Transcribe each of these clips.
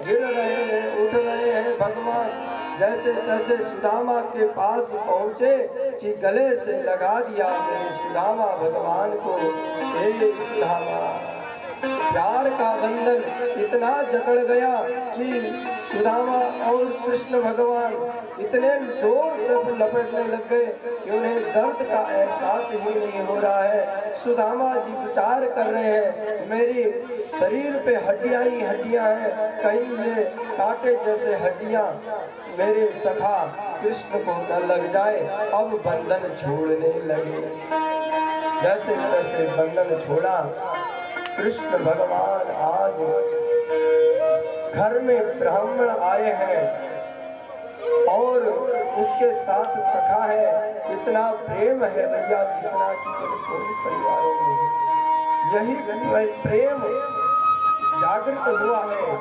गिर रहे हैं, उठ रहे हैं भगवान। जैसे तैसे सुदामा के पास पहुंचे कि गले से लगा दिया मेरे सुदामा भगवान को। हे सुदामा, प्यार का बंधन इतना जकड़ गया कि सुदामा और कृष्ण भगवान इतने जोर से लपटने लग गए कि उन्हें दर्द का एहसास ही नहीं हो रहा है। सुदामा जी विचार कर रहे हैं, मेरी शरीर पे हड्डियां ही हड्डियां हैं, कहीं ये कांटे जैसे हड्डियां मेरे सखा कृष्ण को न लग जाए। अब बंधन छोड़ने लगे। जैसे तैसे बंधन छोड़ा। कृष्ण भगवान आज घर में ब्राह्मण आए हैं और उसके साथ सखा है। इतना प्रेम है भैया जितना कि सोनी परिवारों में। यही प्रेम जागृत हुआ है।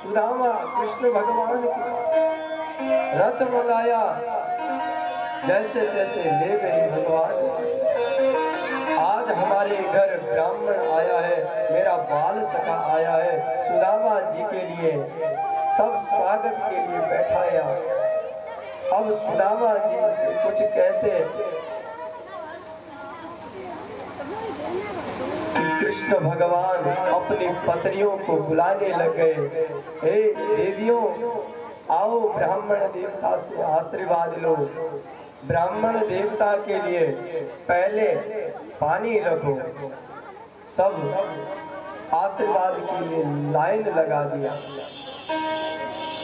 सुदामा कृष्ण भगवान के रथ मंगाया, जैसे तैसे ले गए भगवान। आज हमारे घर ब्राह्मण आया है, मेरा बाल सखा आया है, सुदामा जी के लिए सब स्वागत के लिए बैठाया। अब सुदामा जी से कुछ कहते कृष्ण भगवान अपनी पत्नियों को बुलाने लगे। हे देवियों, आओ ब्राह्मण देवता से आशीर्वाद लो। ब्राह्मण देवता के लिए पहले पानी रखो। सब आशीर्वाद के लिए लाइन लगा दिया।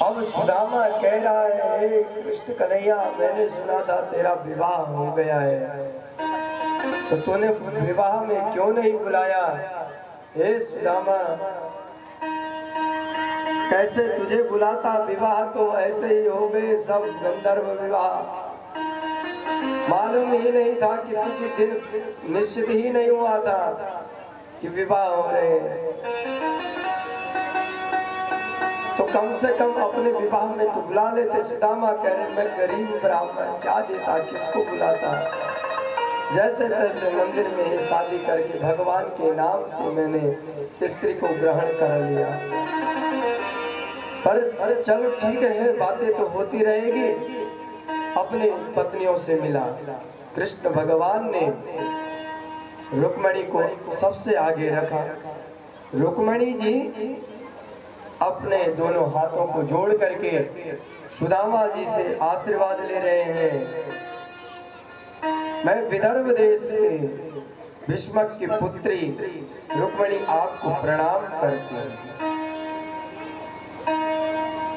अब सुदामा कह रहा है, हे कृष्ण कन्हैया, मैंने सुना था तेरा विवाह हो गया है, तो तूने विवाह में क्यों नहीं बुलाया? हे सुदामा, कैसे तुझे बुलाता? विवाह तो ऐसे ही हो गए सब गंधर्व विवाह। मालूम ही नहीं था, किसी के दिन निश्चित ही नहीं हुआ था कि विवाह हो रहे हैं। तो कम से कम अपने विवाह में तो बुला लेते। सुदामा कह रहे, मैं गरीब ब्राह्मण, क्या देता, किसको बुलाता। जैसे तैसे मंदिर में ही शादी करके भगवान के नाम से मैंने स्त्री को ग्रहण कर लिया। पर चलो ठीक है, बातें तो होती रहेगी। अपनी पत्नियों से मिला। कृष्ण भगवान ने रुक्मणी को सबसे आगे रखा। रुक्मणी जी अपने दोनों हाथों को जोड़ करके सुदामा जी से आशीर्वाद ले रहे हैं। मैं विदर्भ देश के भीष्मक की पुत्री रुक्मणी आपको प्रणाम करती हूँ।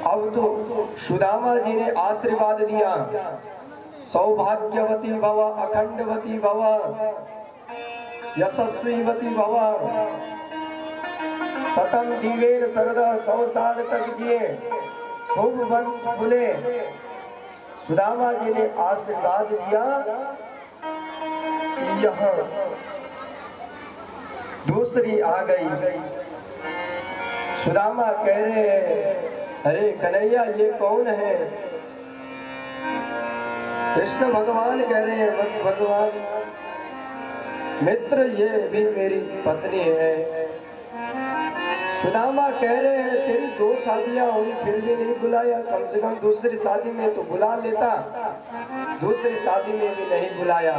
अब तो सुदामा जी ने आशीर्वाद दिया, सौभाग्यवती भव, अखंडवती भव, यशस्वीवती भव, शतम जीवेन सरदा, 100 साल तक जिए, खूब वंश फूले। सुदामा जी ने आशीर्वाद दिया। यहाँ दूसरी आ गई। सुदामा कह रहे, अरे कन्हैया, ये कौन है? कृष्ण भगवान कह रहे हैं, बस भगवान मित्र, ये भी मेरी पत्नी है। सुदामा कह रहे हैं, तेरी 2 शादियां हुई फिर भी नहीं बुलाया, कम से कम दूसरी शादी में तो बुला लेता। दूसरी शादी में भी नहीं बुलाया।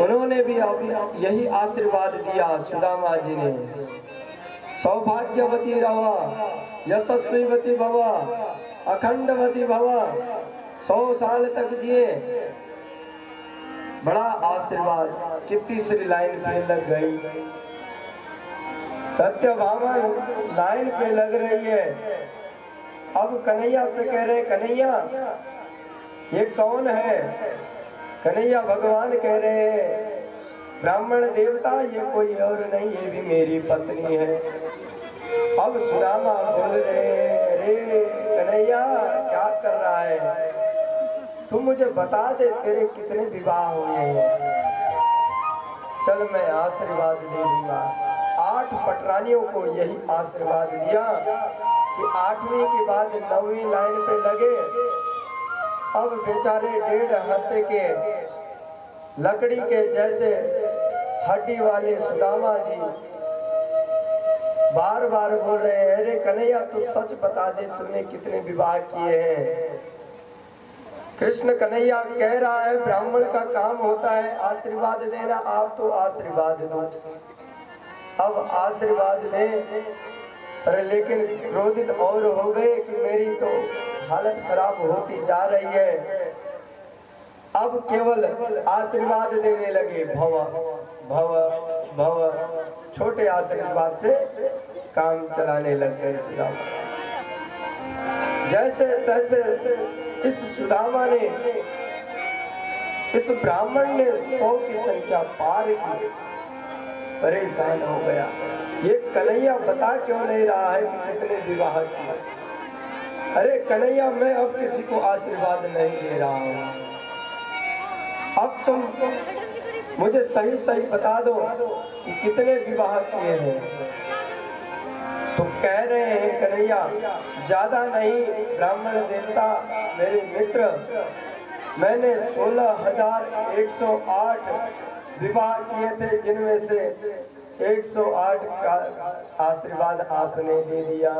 उन्होंने भी यही आशीर्वाद दिया सुदामा जी ने, सौभाग्यवती रवा, यशस्वीवती भवा, अखंडवती भवा, 100 साल तक जिए। बड़ा आशीर्वाद। कि तीसरी लाइन पे लग गई। सत्यभामा लाइन पे लग रही है। अब कन्हैया से कह रहे, कन्हैया ये कौन है? कन्हैया भगवान कह रहे हैं, ब्राह्मण देवता, ये कोई और नहीं, ये भी मेरी पत्नी है। अब सुदामा बोल रहे, अरे कन्हैया क्या कर रहा है? तू मुझे बता दे, तेरे कितने विवाह हुए हैं? चल मैं आशीर्वाद दे दूंगा। 8 पटरानियों को यही आशीर्वाद दिया कि 8वीं के बाद 9वीं लाइन पे लगे। अब बेचारे 1.5 हफ्ते के लकड़ी के जैसे हड्डी वाले सुदामा जी बार बार बोल रहे हैं, अरे कन्हैया तू सच बता दे, तूने कितने विवाह किए हैं। कृष्ण कन्हैया कह रहा है, ब्राह्मण का काम होता है आशीर्वाद देना, आप तो आशीर्वाद दो। अब आशीर्वाद दें, पर लेकिन क्रोधित और हो गए कि मेरी तो हालत खराब होती जा रही है। अब केवल आशीर्वाद देने लगे, भव भव भव, छोटे आशीर्वाद से काम चलाने लग गए सुदामा। जैसे तैसे इस सुदामा ने, इस ब्राह्मण ने 100 की संख्या पार की, परेशान हो गया। ये कन्हैया बता क्यों नहीं रहा है कि कितने विवाह किए। अरे कन्हैया, मैं अब किसी को आशीर्वाद नहीं दे रहा हूँ, अब तुम मुझे सही सही बता दो कि कितने विवाह किए हैं। तो कह रहे हैं कन्हैया, ज्यादा नहीं ब्राह्मण देवता मेरे मित्र, मैंने 16,108 विवाह किए थे, जिनमें से 108 का आशीर्वाद आपने दे दिया।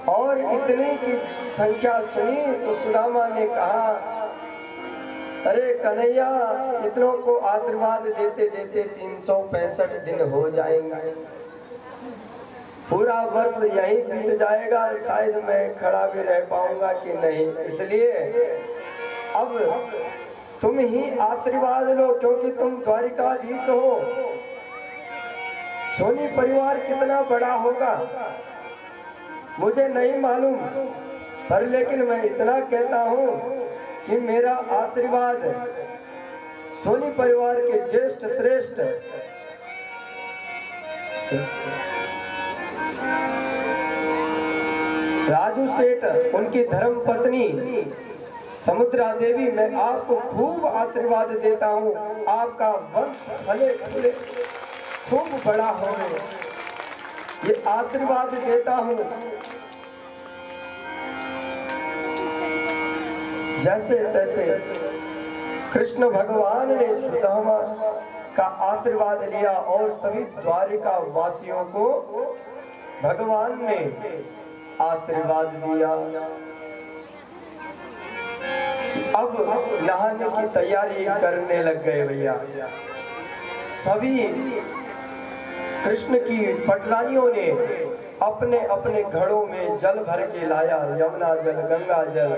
और इतनी की संख्या सुनी तो सुदामा ने कहा, अरे कन्हैया, इतनों को आशीर्वाद देते देते 365 दिन हो जाएंगे, पूरा वर्ष यही बीत जाएगा, शायद मैं खड़ा भी रह पाऊंगा कि नहीं। इसलिए अब तुम ही आशीर्वाद लो, क्योंकि तुम द्वारिकाधीश हो। सोनी परिवार कितना बड़ा होगा मुझे नहीं मालूम, पर लेकिन मैं इतना कहता हूँ कि मेरा आशीर्वाद सोनी परिवार के ज्येष्ठ श्रेष्ठ राजू सेठ, उनकी धर्म पत्नी समुद्रा देवी, मैं आपको खूब आशीर्वाद देता हूँ, आपका वंश फले फूले खूब बड़ा हो, ये आशीर्वाद देता हूँ। जैसे तैसे कृष्ण भगवान ने सुदामा का आशीर्वाद लिया और सभी द्वारिका वासियों को भगवान ने आशीर्वाद दिया। अब नहाने की तैयारी करने लग गए भैया। सभी कृष्ण की पटरानियों ने अपने अपने घड़ों में जल भर के लाया, यमुना जल, गंगा जल।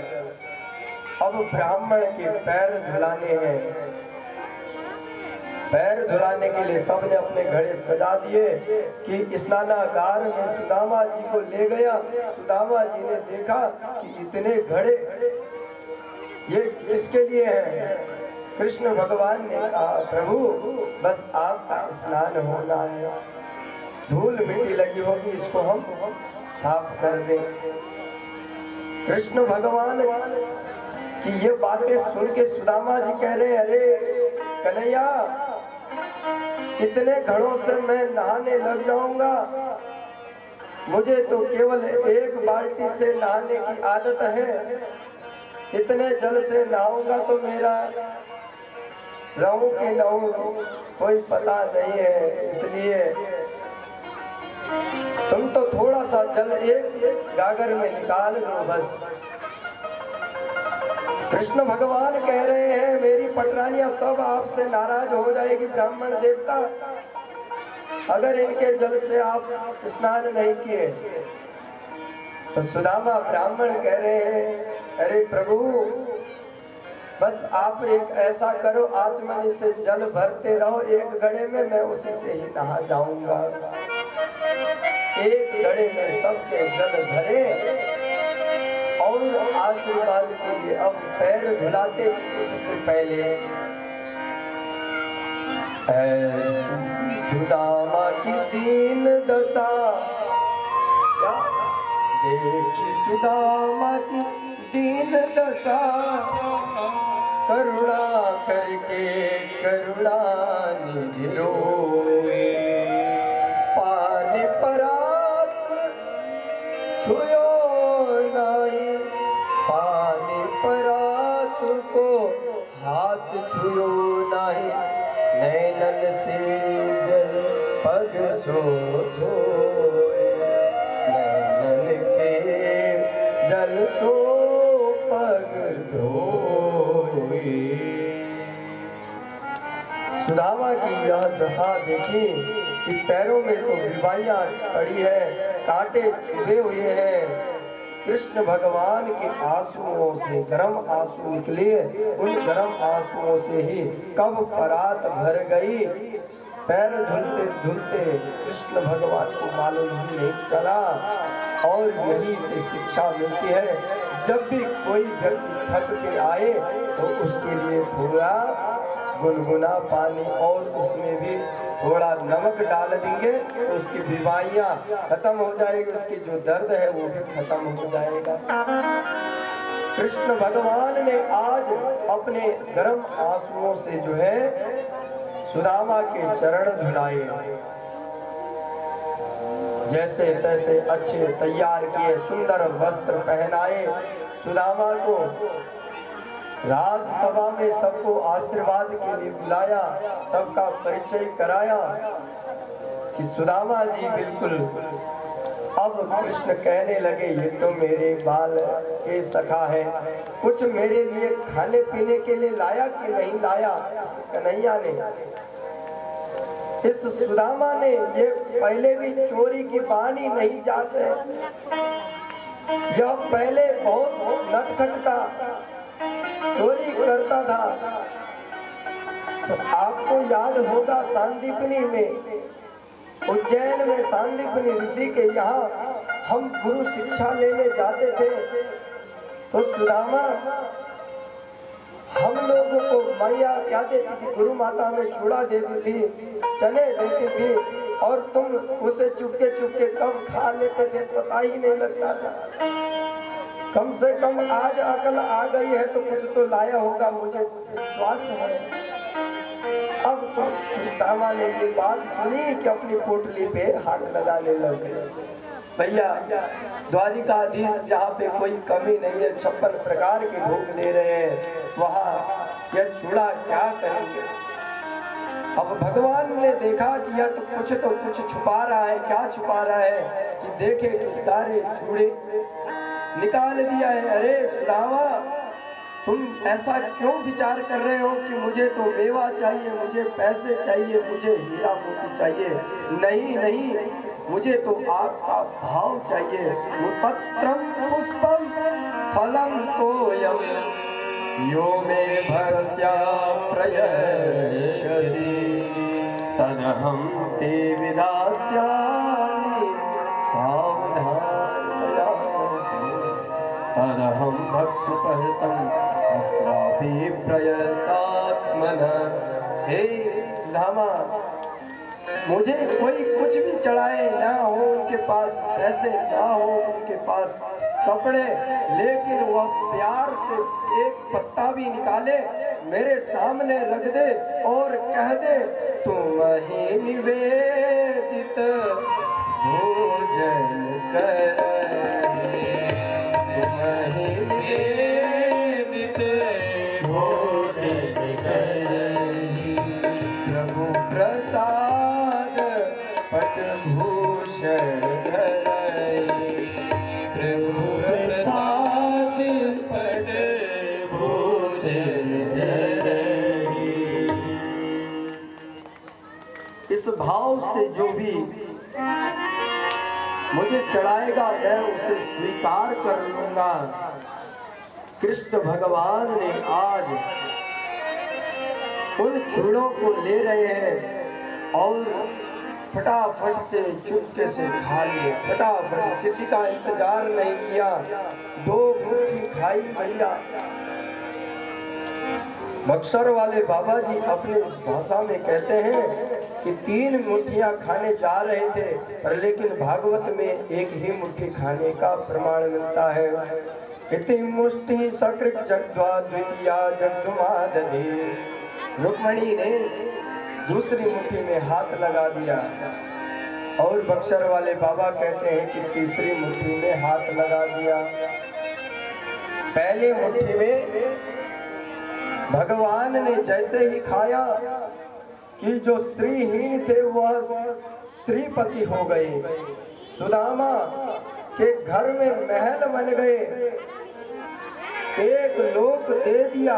अब ब्राह्मण के पैर धुलाने हैं, पैर धुलाने के लिए सबने अपने घड़े सजा दिए कि स्नानागार में सुदामा जी को ले गया। सुदामा जी ने देखा कि इतने घड़े ये किसके लिए हैं। कृष्ण भगवान ने कहा, प्रभु बस आपका स्नान होना है, धूल मिट्टी लगी होगी, इसको हम साफ कर दें। कृष्ण भगवान कि ये बातें सुन के सुदामा जी कह रहे, अरे कन्हैया, इतने घड़ों से मैं नहाने लग जाऊंगा, मुझे तो केवल एक बाल्टी से नहाने की आदत है, इतने जल से नहाऊंगा तो मेरा रहूं कि न रहूं कोई पता नहीं है। इसलिए तुम तो थोड़ा सा जल एक गागर में निकाल दो बस। कृष्ण भगवान कह रहे हैं, मेरी पटरानियां सब आपसे नाराज हो जाएगी ब्राह्मण देवता, अगर इनके जल से आप स्नान नहीं किए। तो सुदामा ब्राह्मण कह रहे हैं, अरे प्रभु बस आप एक ऐसा करो, आचमनी से जल भरते रहो एक घड़े में, मैं उसी से ही नहा जाऊंगा। एक घड़े में सबके जल भरे और आशीर्वाद के लिए अब पैर धुलाते उससे पहले सुदामा की दीन दशा, देखी सुदामा की दीन दशा, करुणा करके करुणा निधि रोए, पानी परात छुयो नहीं, पानी परात को हाथ छुयो नहीं, नैनन से जल पग सो धो। सो पग धोए। सुदामा की यह दशा देखी कि पैरों में तो विवाहियां पड़ी है, कांटे चुभे हुए हैं। कृष्ण भगवान के आंसुओं से गर्म आंसू निकले, उन गर्म आंसुओं से ही कब परात भर गई। पैर धुलते धुलते कृष्ण भगवान को मालूम ही नहीं चला। और यही से शिक्षा मिलती है, जब भी कोई व्यक्ति थक के आए तो उसके लिए थोड़ा गुनगुना पानी और उसमें भी थोड़ा नमक डाल देंगे तो उसकी बीमारियां खत्म हो जाएगी, उसकी जो दर्द है वो भी खत्म हो जाएगा। कृष्ण भगवान ने आज अपने गर्म आंसुओं से जो है सुदामा के चरण धुलाए। जैसे तैसे अच्छे तैयार किए, सुंदर वस्त्र पहनाए। सुदामा को राजसभा में सबको आशीर्वाद के लिए बुलाया, सबका परिचय कराया कि सुदामा जी बिल्कुल। अब कृष्ण कहने लगे, ये तो मेरे बाल के सखा है, कुछ मेरे लिए खाने पीने के लिए लाया कि नहीं लाया इस कन्हैया ने। इस सुदामा ने ये पहले भी चोरी की बानी नहीं जाते, यह पहले बहुत नटखट था, चोरी करता था। आपको याद होगा सांदीपनी में, उज्जैन में सांदीपनी ऋषि के यहाँ हम गुरु शिक्षा लेने जाते थे तो सुदामा हम लोगों को मैया क्या देती थी, गुरु माता हमें चूड़ा देती थी, चने देती थी, और तुम उसे चुपके चुपके कब खा लेते थे पता ही नहीं लगता था। कम से कम आज अकल आ गई है तो कुछ तो लाया होगा, मुझे विश्वास है। अब तो सुदामा ने ये बात सुनी कि अपनी पोटली पे हाथ लगाने लग गए। भैया द्वारिकाधीश जहाँ पे कोई कमी नहीं है, 56 प्रकार के भोग दे रहे हैं, वहाँ यह चूड़ा क्या करेंगे। अब भगवान ने देखा कि यह तो कुछ छुपा रहा है। क्या छुपा रहा है कि देखे कि सारे चूड़े निकाल दिया है। अरे सुदामा, तुम ऐसा क्यों विचार कर रहे हो कि मुझे तो मेवा चाहिए, मुझे पैसे चाहिए, मुझे हीरा मोती चाहिए। नहीं नहीं, मुझे तो आपका भाव चाहिए। पत्रम पुष्पम फलम तोयम यो मे भक्त्या प्रयच्छति तदहं ते विदास्यामि सावधानतया तदहं भक्तपरतं अस्माभि प्रयतात्मनः। हे सुदामा, मुझे कोई कुछ भी चढ़ाए, ना हो उनके पास पैसे, ना हो उनके पास कपड़े, लेकिन वह प्यार से एक पत्ता भी निकाले, मेरे सामने रख दे और कह दे, तुम ही निवेदित भोजन कर, तुम ही निवेदित भोजन कर, प्रभु प्रसाद पटभूषण धरई, प्रभु प्रसाद पटभूषण धरई। इस भाव से जो भी मुझे चढ़ाएगा मैं उसे स्वीकार कर लूंगा। कृष्ण भगवान ने आज उन चूड़ों को ले रहे हैं और फटाफट से चुपके से खा लिए, फटाफट, किसी का इंतजार नहीं किया, 2 मुट्ठी खाई। भैया बक्सर वाले बाबा जी अपने उस भाषा में कहते हैं कि 3 मुट्ठियां खाने जा रहे थे, पर लेकिन भागवत में 1 ही मुट्ठी खाने का प्रमाण मिलता है। इति मुष्टि सकृत जग्ध्वा द्वितीया जग्धुमा दधे। रुक्मणी ने दूसरी मुट्ठी में हाथ लगा दिया और बक्सर वाले बाबा कहते हैं कि तीसरी मुट्ठी में हाथ लगा दिया। पहली मुट्ठी में भगवान ने जैसे ही खाया कि जो स्त्रीहीन थे वह श्रीपति हो गए। सुदामा कि घर में महल बन गए, एक लोक दे दिया,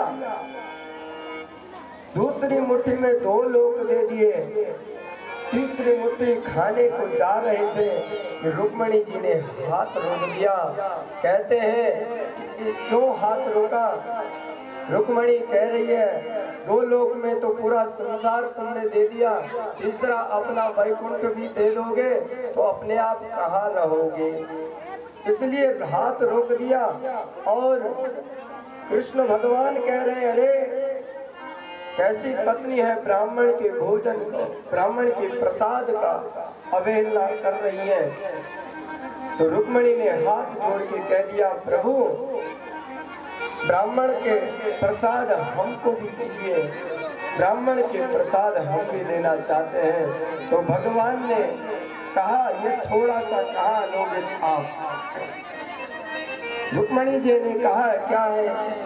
दूसरी मुट्ठी में 2 लोक दे दिए, तीसरी मुट्ठी खाने को जा रहे थे, रुक्मणी जी ने हाथ रोक दिया। कहते हैं कि क्यों हाथ रोका? रुक्मणी कह रही है 2 लोक में तो पूरा संसार तुमने दे दिया, तीसरा अपना वैकुंठ भी दे दोगे तो अपने आप कहाँ रहोगे? इसलिए हाथ रोक दिया। और कृष्ण भगवान कह रहे हैं अरे कैसी पत्नी है, ब्राह्मण के भोजन को, ब्राह्मण के प्रसाद का अवहेलना कर रही है। तो रुक्मणी ने हाथ जोड़ के कह दिया प्रभु ब्राह्मण के प्रसाद हमको भी दीजिए, ब्राह्मण के प्रसाद हम भी लेना चाहते हैं। तो भगवान ने कहा ये थोड़ा सा कहाँ लोगे आप? रुक्मणी जी ने कहा क्या है, इस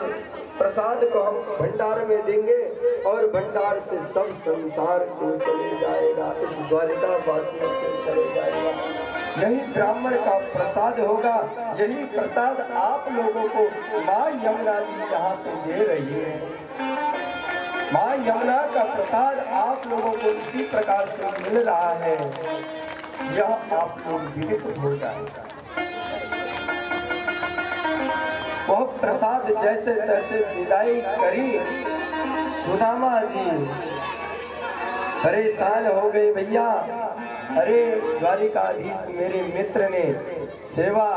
प्रसाद को हम भंडार में देंगे और भंडार से सब संसार को चले जाएगा, इस द्वारिका वासियों को चले जाएगा। यही ब्राह्मण का प्रसाद होगा, यही प्रसाद आप लोगों को माँ यमुना जी यहाँ से दे रही है। माँ यमुना का प्रसाद आप लोगों को इसी प्रकार से मिल रहा है, यह आप लोग विदित हो जाएगा। वह प्रसाद जैसे तैसे विदाई करी। सुदामा जी परेशान हो गए, भैया अरे द्वारिकाधीश मेरे मित्र ने सेवा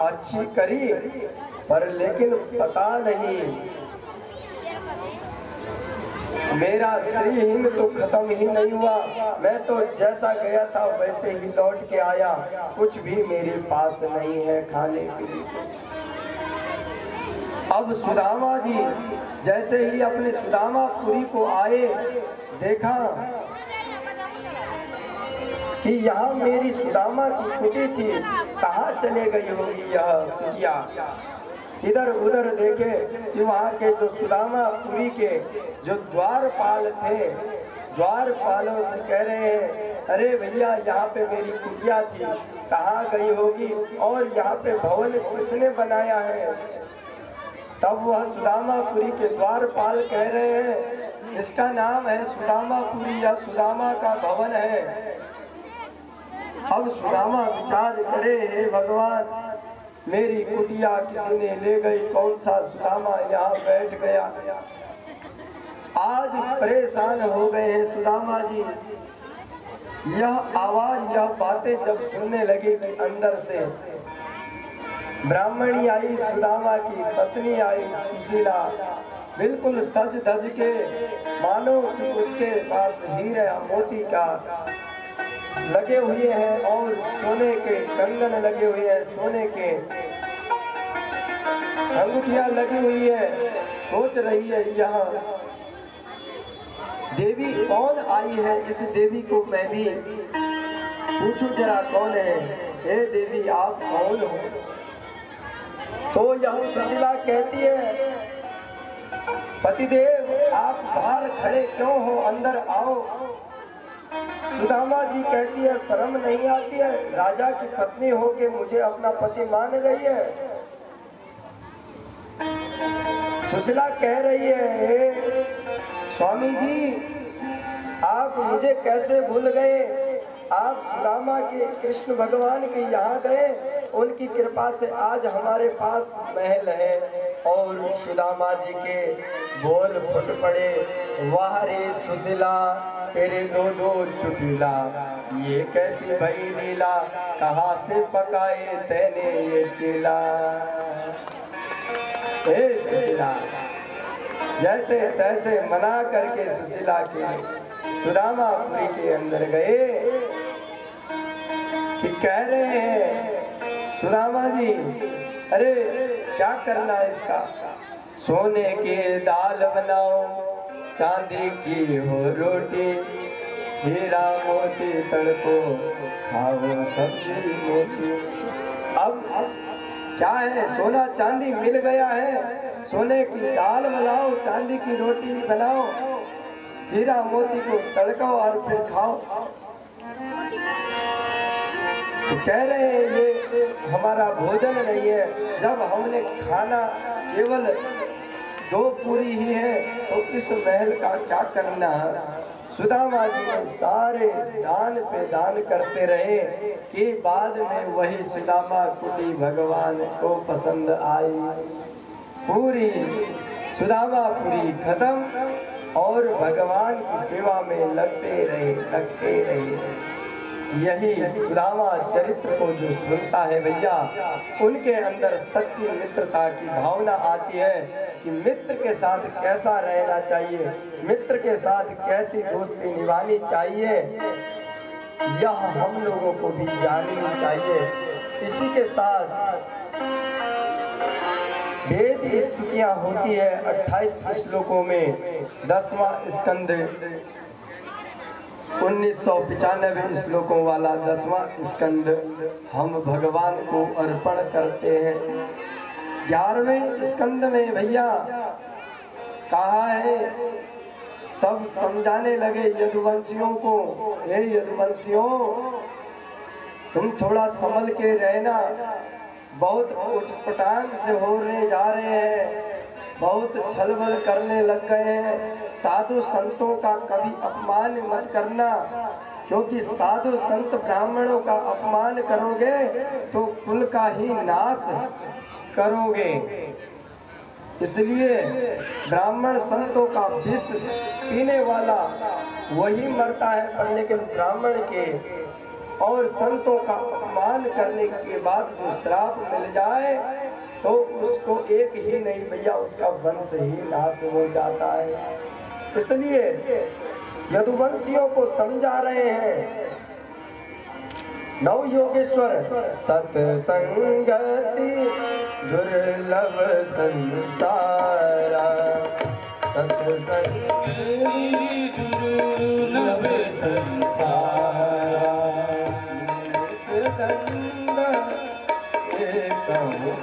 अच्छी करी, पर लेकिन पता नहीं मेरा श्रीहीन तो खत्म ही नहीं हुआ, मैं तो जैसा गया था वैसे ही लौट के आया, कुछ भी मेरे पास नहीं है खाने के लिए। अब सुदामा जी जैसे ही अपने सुदामापुरी को आए, देखा कि यहाँ मेरी सुदामा की कुटी थी, कहाँ चले गई होगी यह कुटिया। इधर उधर देखे कि वहाँ के जो सुदामापुरी के जो द्वारपाल थे, द्वारपालों से कह रहे हैं अरे भैया यहाँ पे मेरी कुटिया थी, कहाँ गई होगी और यहाँ पे भवन किसने बनाया है? तब वह सुदामापुरी के द्वारपाल कह रहे हैं इसका नाम है सुदामापुरी या सुदामा का भवन है। अब सुदामा विचार करे हे भगवान मेरी कुटिया किसी ने ले गई, कौन सा सुदामा यहाँ बैठ गया। आज परेशान हो गए हैं सुदामा जी। यह आवाज यह बातें जब सुनने लगे कि अंदर से ब्राह्मणी आई, सुदामा की पत्नी आई सुशीला, बिल्कुल सज धज के मानो कि उसके पास हीरा मोती का लगे हुए हैं और सोने के कंगन लगे हुए हैं, सोने के अंगूठियां लगी हुई है। सोच रही है यहाँ देवी कौन आई है, इस देवी को मैं भी पूछूं जरा कौन है। हे देवी आप कौन हो? तो यह सुशीला कहती है पतिदेव आप बाहर खड़े क्यों हो, अंदर आओ। सुदामा जी कहती है शर्म नहीं आती है, राजा की पत्नी होके मुझे अपना पति मान रही है। सुशीला कह रही है स्वामी जी आप मुझे कैसे भूल गए, आप सुदामा के कृष्ण भगवान के यहाँ गए, उनकी कृपा से आज हमारे पास महल है। और सुदामा जी के बोल फुट पड़े, वाह रे सुशीला तेरे दो दो चुटिला, ये कैसी भई लीला, कहाँ से पकाए तैने ये चिला। हे सुशीला जैसे तैसे मना करके सुशीला के सुदामापुरी के अंदर गए कि कह रहे हैं सुदामा जी अरे क्या करना है इसका, सोने की दाल बनाओ, चांदी की हो रोटी, हीरा मोती तड़को खाओ सब्जी मोती। अब क्या है, सोना चांदी मिल गया है, सोने की दाल बनाओ, चांदी की रोटी बनाओ, हीरा मोती को तड़काओ और फिर खाओ। तो कह रहे हैं ये हमारा भोजन नहीं है, जब हमने खाना केवल 2 पूरी ही है तो इस महल का क्या करना। सुदामा जी ने सारे दान पे दान करते रहे कि बाद में वही सुदामा कुटी भगवान को पसंद आई। पूरी सुदामा पूरी खत्म और भगवान की सेवा में लगते रहे। यही सुदामा चरित्र को जो सुनता है भैया, उनके अंदर सच्ची मित्रता की भावना आती है कि मित्र के साथ कैसा रहना चाहिए, मित्र के साथ कैसी दोस्ती निभानी चाहिए, यह हम लोगों को भी जाननी चाहिए। इसी के साथ वेद स्तुतियां होती है 28 श्लोकों में, 10वां स्कंद 1995 श्लोकों वाला 10वां स्कंद हम भगवान को अर्पण करते हैं। 11वें स्कंद में भैया कहा है, सब समझाने लगे यदुवंशियों को, हे यदुवंशियों तुम थोड़ा संभल के रहना, बहुत उठपटांग से होने जा रहे हैं, बहुत छलबल करने लग गए हैं। साधु संतों का कभी अपमान मत करना, क्योंकि साधु संत ब्राह्मणों का अपमान करोगे तो कुल का ही नाश करोगे। इसलिए ब्राह्मण संतों का विष पीने वाला वही मरता है, पर लेकिन ब्राह्मण के और संतों का अपमान करने के बाद जो श्राप मिल जाए तो उसको एक ही नहीं भैया, उसका वंश ही नाश हो जाता है। इसलिए यदुवंशियों को समझा रहे हैं नव योगेश्वर, सत्संगति दुर्लभ संसारा, सत्संगति दुर्लभ संसारा, दंड एक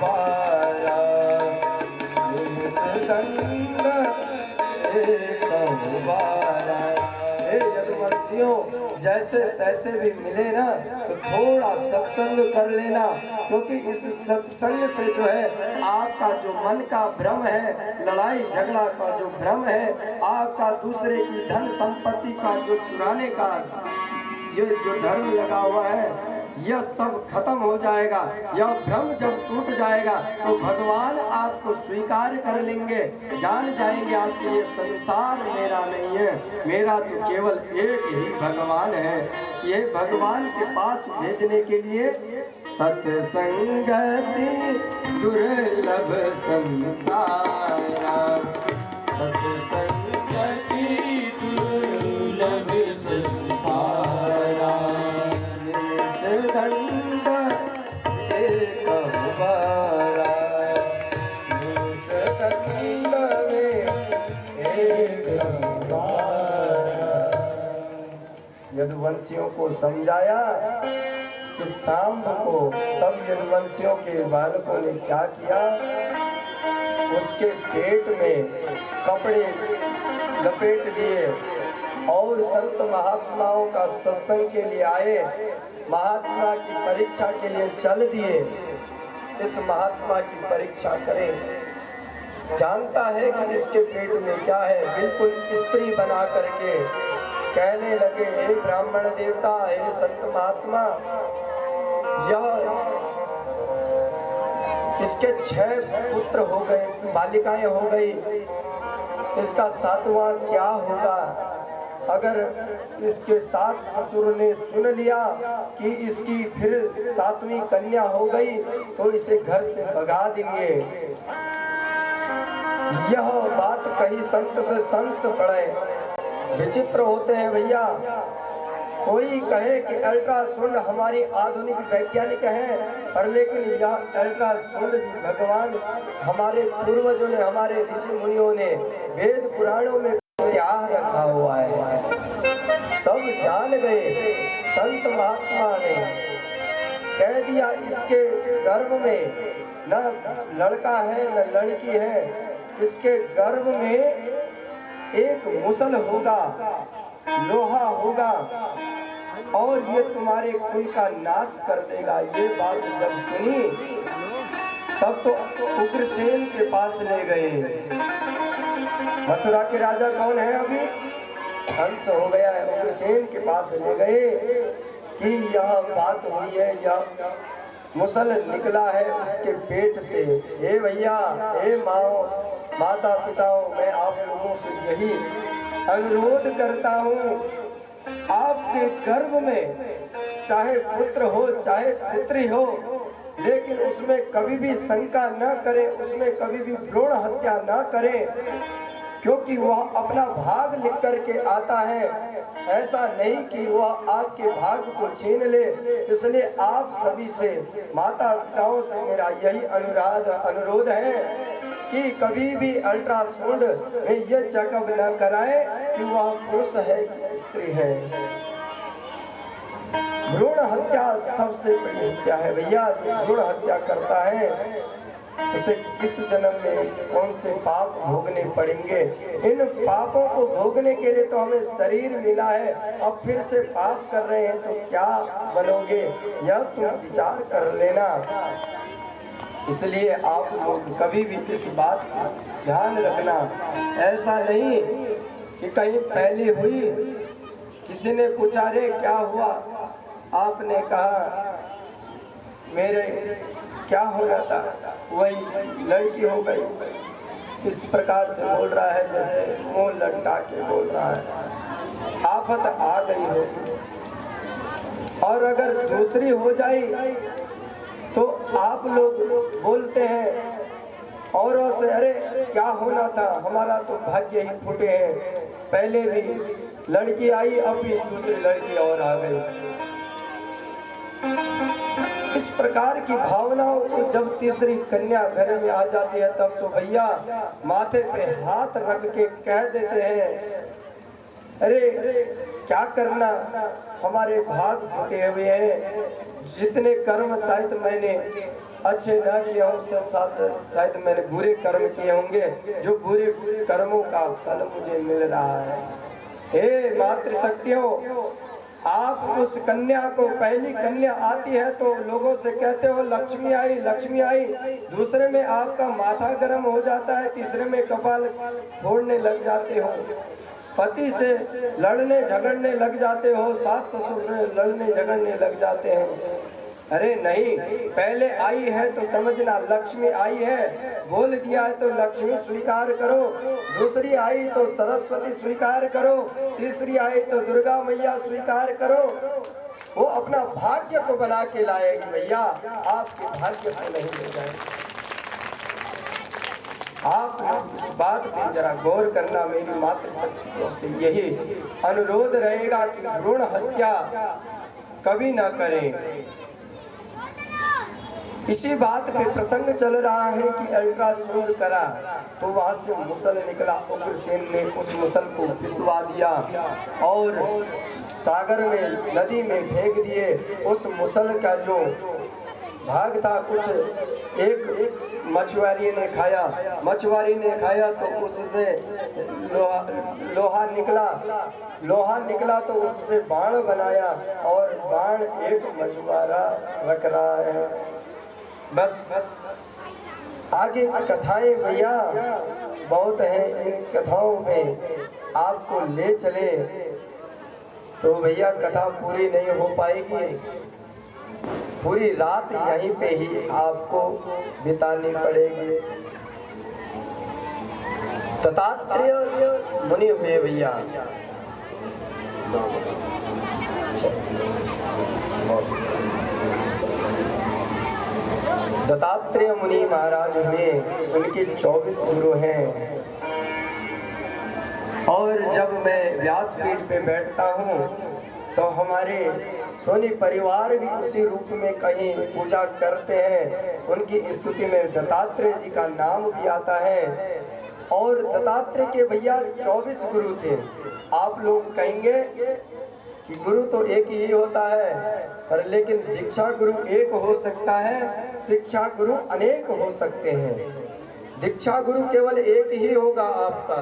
बारा, दंड एक बारा। हे यदुवंशियों, जैसे तैसे भी मिले ना तो थोड़ा सत्संग कर लेना, क्योंकि इस सत्संग से जो है आपका जो मन का भ्रम है, लड़ाई झगड़ा का जो भ्रम है, आपका दूसरे की धन संपत्ति का जो चुराने का ये जो धर्म लगा हुआ है, यह सब खत्म हो जाएगा। यह भ्रम जब टूट जाएगा तो भगवान आपको स्वीकार कर लेंगे, जान जाएंगे आपके ये संसार मेरा नहीं है, मेरा तो केवल एक ही भगवान है। ये भगवान के पास भेजने के लिए सत्संगति दुर्लभ संसारा, सत्संगति दुर्लभ संसारा, दंड एक बारा, दंड में एक बारा। यदुवंशियों को समझाया कि शाम को सब यदुवंशियों के बालकों ने क्या किया, उसके पेट में कपड़े लपेट दिए और संत महात्माओं का सत्संग के लिए आए, महात्मा की परीक्षा के लिए चल दिए। इस महात्मा की परीक्षा करें, जानता है कि इसके पेट में क्या है, बिल्कुल स्त्री बना करके कहने लगे, हे ब्राह्मण देवता, हे संत महात्मा, यह इसके 6 पुत्र हो गए, बालिकाएं हो गई, इसका 7वां क्या होगा। अगर इसके सास ससुर ने सुन लिया कि इसकी फिर 7वीं कन्या हो गई तो इसे घर से भगा देंगे। यह बात कही संत से संत पड़े, विचित्र होते हैं भैया। कोई कहे कि अल्ट्रासाउंड हमारी आधुनिक वैज्ञानिक है, पर लेकिन यह अल्ट्रासाउंड भी भगवान हमारे पूर्वजों ने, हमारे ऋषि मुनियों ने वेद पुराणों में क्या रखा हुआ है, सब जान गए। संत महात्मा ने कह दिया, इसके गर्भ में न लड़का है न लड़की है, इसके गर्भ में एक मुसल होगा, लोहा होगा, और ये तुम्हारे कुल का नाश कर देगा। ये बात जब सुनी तब तो उग्रसेन के पास ले गए। मथुरा के राजा कौन है? अभी हंस हो गया है। उग्रसेन के पास ले गए कि यह बात हुई है, यह मुसल निकला है उसके पेट से। हे भैया, हे माओ, माता पिताओं, मैं आप लोगों से यही अनुरोध करता हूँ, आपके गर्भ में चाहे पुत्र हो चाहे पुत्री हो, लेकिन उसमें कभी भी शंका न करें, उसमें कभी भी भ्रूण हत्या न करें, क्योंकि वह अपना भाग लिख करके आता है। ऐसा नहीं कि वह आपके भाग को छीन ले। इसलिए आप सभी से, माता पिताओं से मेरा यही अनुरोध है कि कभी भी अल्ट्रासाउंड में यह चेकअप न कराएं कि वह पुरुष है कि स्त्री है। भ्रूण हत्या सबसे बड़ी हत्या है भैया। जो भ्रूण हत्या करता है उसे किस जन्म में कौन से पाप भोगने पड़ेंगे। इन पापों को भोगने के लिए तो हमें शरीर मिला है, अब फिर से पाप कर रहे हैं तो क्या बनोगे, यह तुम विचार कर लेना। इसलिए आप लोग कभी भी इस बात का ध्यान रखना। ऐसा नहीं कि कहीं पहले हुई, किसी ने पूछा रे क्या हुआ, आपने कहा मेरे क्या हो रहा था, वही लड़की हो गई। इस प्रकार से बोल रहा है जैसे मुंह लटका के बोल रहा है। आफत आ गई हो। और अगर दूसरी हो जाए तो आप लोग बोलते हैं औरों से, अरे क्या होना था, हमारा तो भाग्य ही फूटे हैं, पहले भी लड़की आई, अब भी दूसरी लड़की और आ गई। इस प्रकार की भावनाओं को जब तीसरी कन्या घर में आ जाती है तब तो भैया माथे पे हाथ रख के कह देते हैं, अरे क्या करना, हमारे भाग फूटे हुए हैं। जितने कर्म शायद मैंने अच्छे न किए हों, शायद मैंने बुरे कर्म किए होंगे, जो बुरे कर्मों का फल मुझे मिल रहा है। हे मातृशक्तियों, आप उस कन्या को, पहली कन्या आती है तो लोगों से कहते हो लक्ष्मी आई, लक्ष्मी आई, दूसरे में आपका माथा गर्म हो जाता है, तीसरे में कपाल फोड़ने लग जाते हो, पति से लड़ने झगड़ने लग जाते हो, सास ससुर से लड़ने झगड़ने लग जाते हैं। अरे नहीं, पहले आई है तो समझना लक्ष्मी आई है, बोल दिया है तो लक्ष्मी स्वीकार करो, दूसरी आई तो सरस्वती स्वीकार करो, तीसरी आई तो दुर्गा मैया स्वीकार करो। वो अपना भाग्य को बना के लाएगी भैया, आपके भाग्य को नहीं ले जाएगी। आप इस बात पे जरा गौर करना। मेरी मातृशक्तियों से यही अनुरोध रहेगा कि भ्रूण हत्या कभी ना करें। इसी बात पे प्रसंग चल रहा है कि अल्ट्रासाउंड करा तो वहां से मुसल निकला। उग्रसेन ने उस मुसल को पिसवा दिया और सागर में, नदी में फेंक दिए। उस मुसल का जो भाग था कुछ एक मछुआरी ने खाया, मछुआरी ने खाया तो उससे लोहा निकला तो उससे बाण बनाया और बाण एक मछुआरा रख रहा है। बस आगे कथाएं भैया बहुत हैं, इन कथाओं में आपको ले चले तो भैया कथा पूरी नहीं हो पाएगी। पूरी रात यहीं पे ही आपको बितानी पड़ेगी। दत्तात्रेय मुनि हुए भैया, दत्तात्रेय मुनि महाराज हुए, उनके 24 गुरु हैं। और जब मैं व्यासपीठ पे बैठता हूँ तो हमारे सोनी परिवार भी उसी रूप में कहीं पूजा करते हैं। उनकी स्तुति में दत्तात्रेय जी का नाम भी आता है। और दत्तात्रेय के भैया 24 गुरु थे। आप लोग कहेंगे कि गुरु तो एक ही होता है, पर लेकिन दीक्षा गुरु एक हो सकता है, शिक्षा गुरु अनेक हो सकते हैं। दीक्षा गुरु केवल एक ही होगा आपका,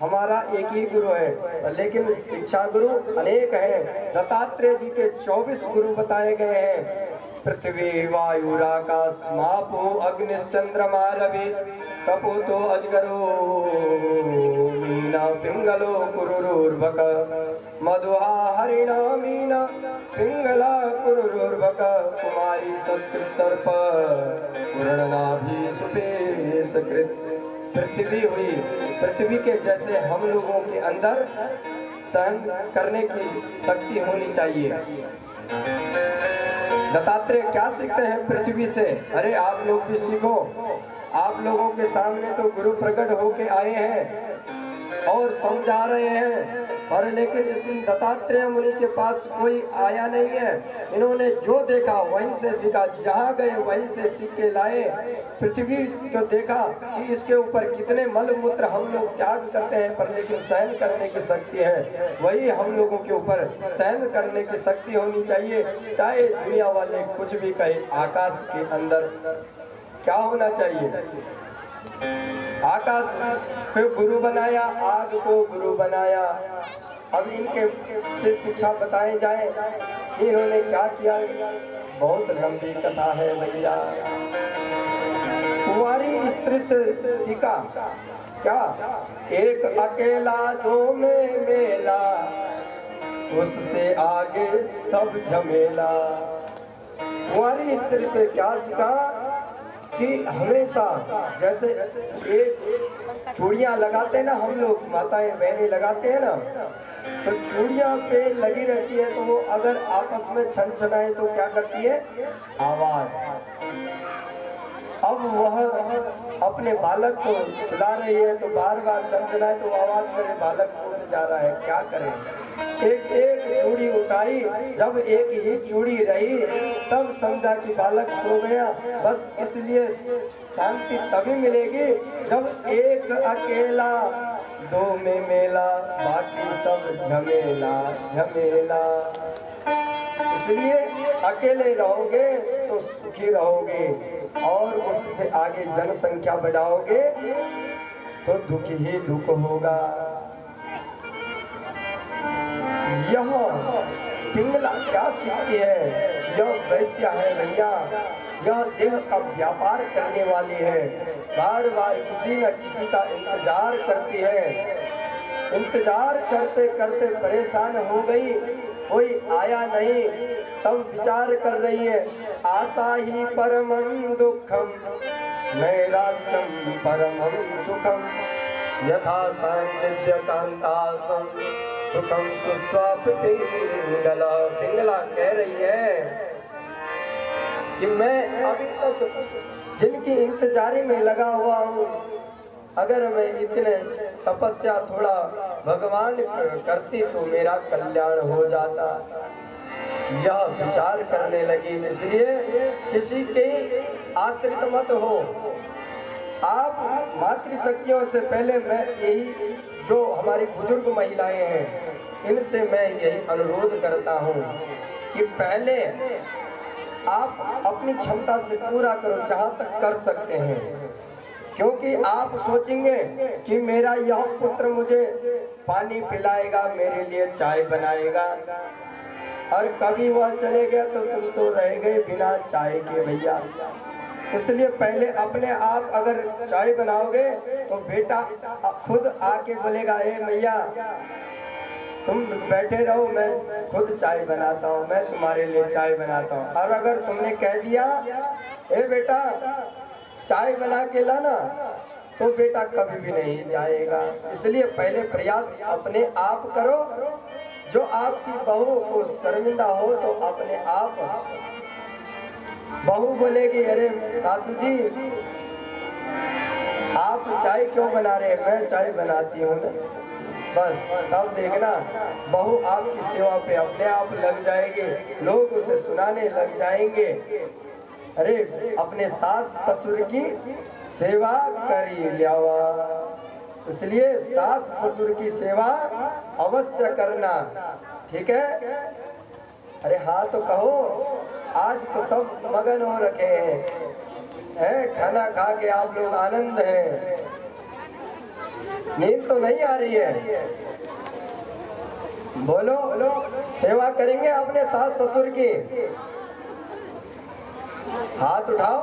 हमारा एक ही गुरु है, लेकिन शिक्षा गुरु अनेक हैं। दत्तात्रेय जी के 24 गुरु बताए गए हैं। पृथ्वी वायु आकाश मापो अग्निश्चंद्रमा रवि कपूतो अजगरो मीना पिंगलो कुरुर्भक मधुहा हरिणा मीना पिंगला कुरुर्भक कुमारी सत्कृत सर्प पूर्णनाभि सुपेश कृत। पृथ्वी हुई, पृथ्वी के जैसे हम लोगों के अंदर सहन करने की शक्ति होनी चाहिए। दत्तात्रेय क्या सीखते हैं पृथ्वी से? अरे आप लोग भी सीखो। आप लोगों के सामने तो गुरु प्रकट होके आए हैं और समझा रहे हैं, और लेकिन इस दत्तात्रेय मुनि के पास कोई आया नहीं है। इन्होंने जो देखा वहीं से सीखा, जहाँ गए वहीं से सीख के लाए। पृथ्वी को देखा कि इसके ऊपर कितने मल मूत्र हम लोग त्याग करते हैं, पर लेकिन सहन करने की शक्ति है। वही हम लोगों के ऊपर सहन करने की शक्ति होनी चाहिए। चाहे दुनिया वाले कुछ भी कहे, आकाश के अंदर क्या होना चाहिए? आकाश को गुरु बनाया, आग को गुरु बनाया। अब इनके से शिक्षा बताए जाए कि इन्होंने क्या किया। बहुत लंबी कथा है भैया। कुंवारी स्त्री से सीखा क्या? एक अकेला दो में मेला, उससे आगे सब झमेला। कुंवारी स्त्री से क्या सीखा कि हमेशा जैसे एक चूड़ियाँ लगाते हैं ना, हम लोग माताएं बहनें लगाते हैं ना, तो चूड़ियाँ पे लगी रहती है, तो वो अगर आपस में छन छनाए तो क्या करती है? आवाज। अब वह अपने बालक को सुला रही है तो बार बार छन छनाए तो आवाज करे, बालक उठ जा रहा है, क्या करें? एक एक चूड़ी उठाई, जब एक ही चूड़ी रही तब समझा कि बालक सो गया। बस इसलिए शांति तभी मिलेगी जब एक अकेला दो में मेला, बाकी सब झमेला झमेला। इसलिए अकेले रहोगे तो सुखी रहोगे, और उससे आगे जनसंख्या बढ़ाओगे तो दुख ही दुख होगा। यह पिंगला क्या सीखती है? यह वैश्या है भैया। यह देह का व्यापार करने वाली है। बार बार किसी न किसी का इंतजार करती है। इंतजार करते करते परेशान हो गई, कोई आया नहीं। तब विचार कर रही है, आशा ही परमं दुखम नैराश्यम परमं सुखम यथा सांचिद्य कांतासम सुखम सुस्वाप पिंगला। पिंगला कह रही है कि मैं अभी तक जिनकी इंतजारी में लगा हुआ हूँ, अगर मैं इतने तपस्या थोड़ा भगवान करती तो मेरा कल्याण हो जाता। यह विचार करने लगी। इसलिए किसी के आश्रित मत हो। आप मातृशक्तियों से पहले मैं यही, जो हमारी बुजुर्ग महिलाएं हैं, इनसे मैं यही अनुरोध करता हूँ कि पहले आप अपनी क्षमता से पूरा करो, जहाँ तक कर सकते हैं। क्योंकि आप सोचेंगे कि मेरा यह पुत्र मुझे पानी पिलाएगा, मेरे लिए चाय बनाएगा, और कभी वह चले गया तो तुम तो रह गए बिना चाय के भैया। इसलिए पहले अपने आप अगर चाय बनाओगे तो बेटा खुद आके बोलेगा, ए भैया तुम बैठे रहो, मैं खुद चाय बनाता हूँ, मैं तुम्हारे लिए चाय बनाता हूँ। और अगर तुमने कह दिया, ए बेटा चाय बना के लाना, तो बेटा कभी भी नहीं जाएगा। इसलिए पहले प्रयास अपने आप करो। जो आपकी बहू को शर्मिंदा हो तो अपने आप बहू बोलेगी, अरे सासू जी आप चाय क्यों बना रहे हैं, मैं चाय बनाती हूँ ना। बस तब देखना बहू आपकी सेवा पे अपने आप लग जाएगी, लोग उसे सुनाने लग जाएंगे, अरे अपने सास ससुर की सेवा करी लियावा। इसलिए सास ससुर की सेवा अवश्य करना, ठीक है? अरे हाँ तो कहो, आज तो सब मगन हो रखे हैं, खाना खा के आप लोग आनंद हैं। नींद तो नहीं आ रही है? बोलो, सेवा करेंगे अपने सास ससुर की? हाथ उठाओ,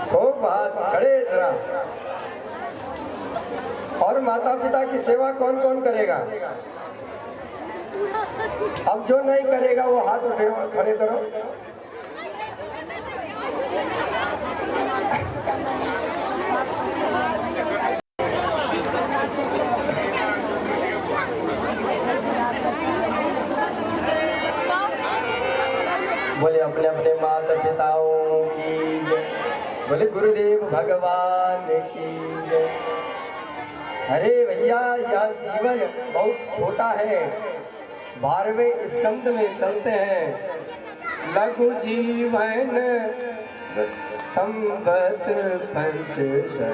खूब हाथ खड़े जरा। और माता पिता की सेवा कौन कौन करेगा? अब जो नहीं करेगा वो हाथ उठे खड़े करो। बोले अपने अपने माता पिताओं की जय, बोले गुरुदेव भगवान की जय। अरे भैया, यह जीवन बहुत छोटा है। 12वें स्कंद में चलते हैं। लघु जीवन संवत पंचदशा,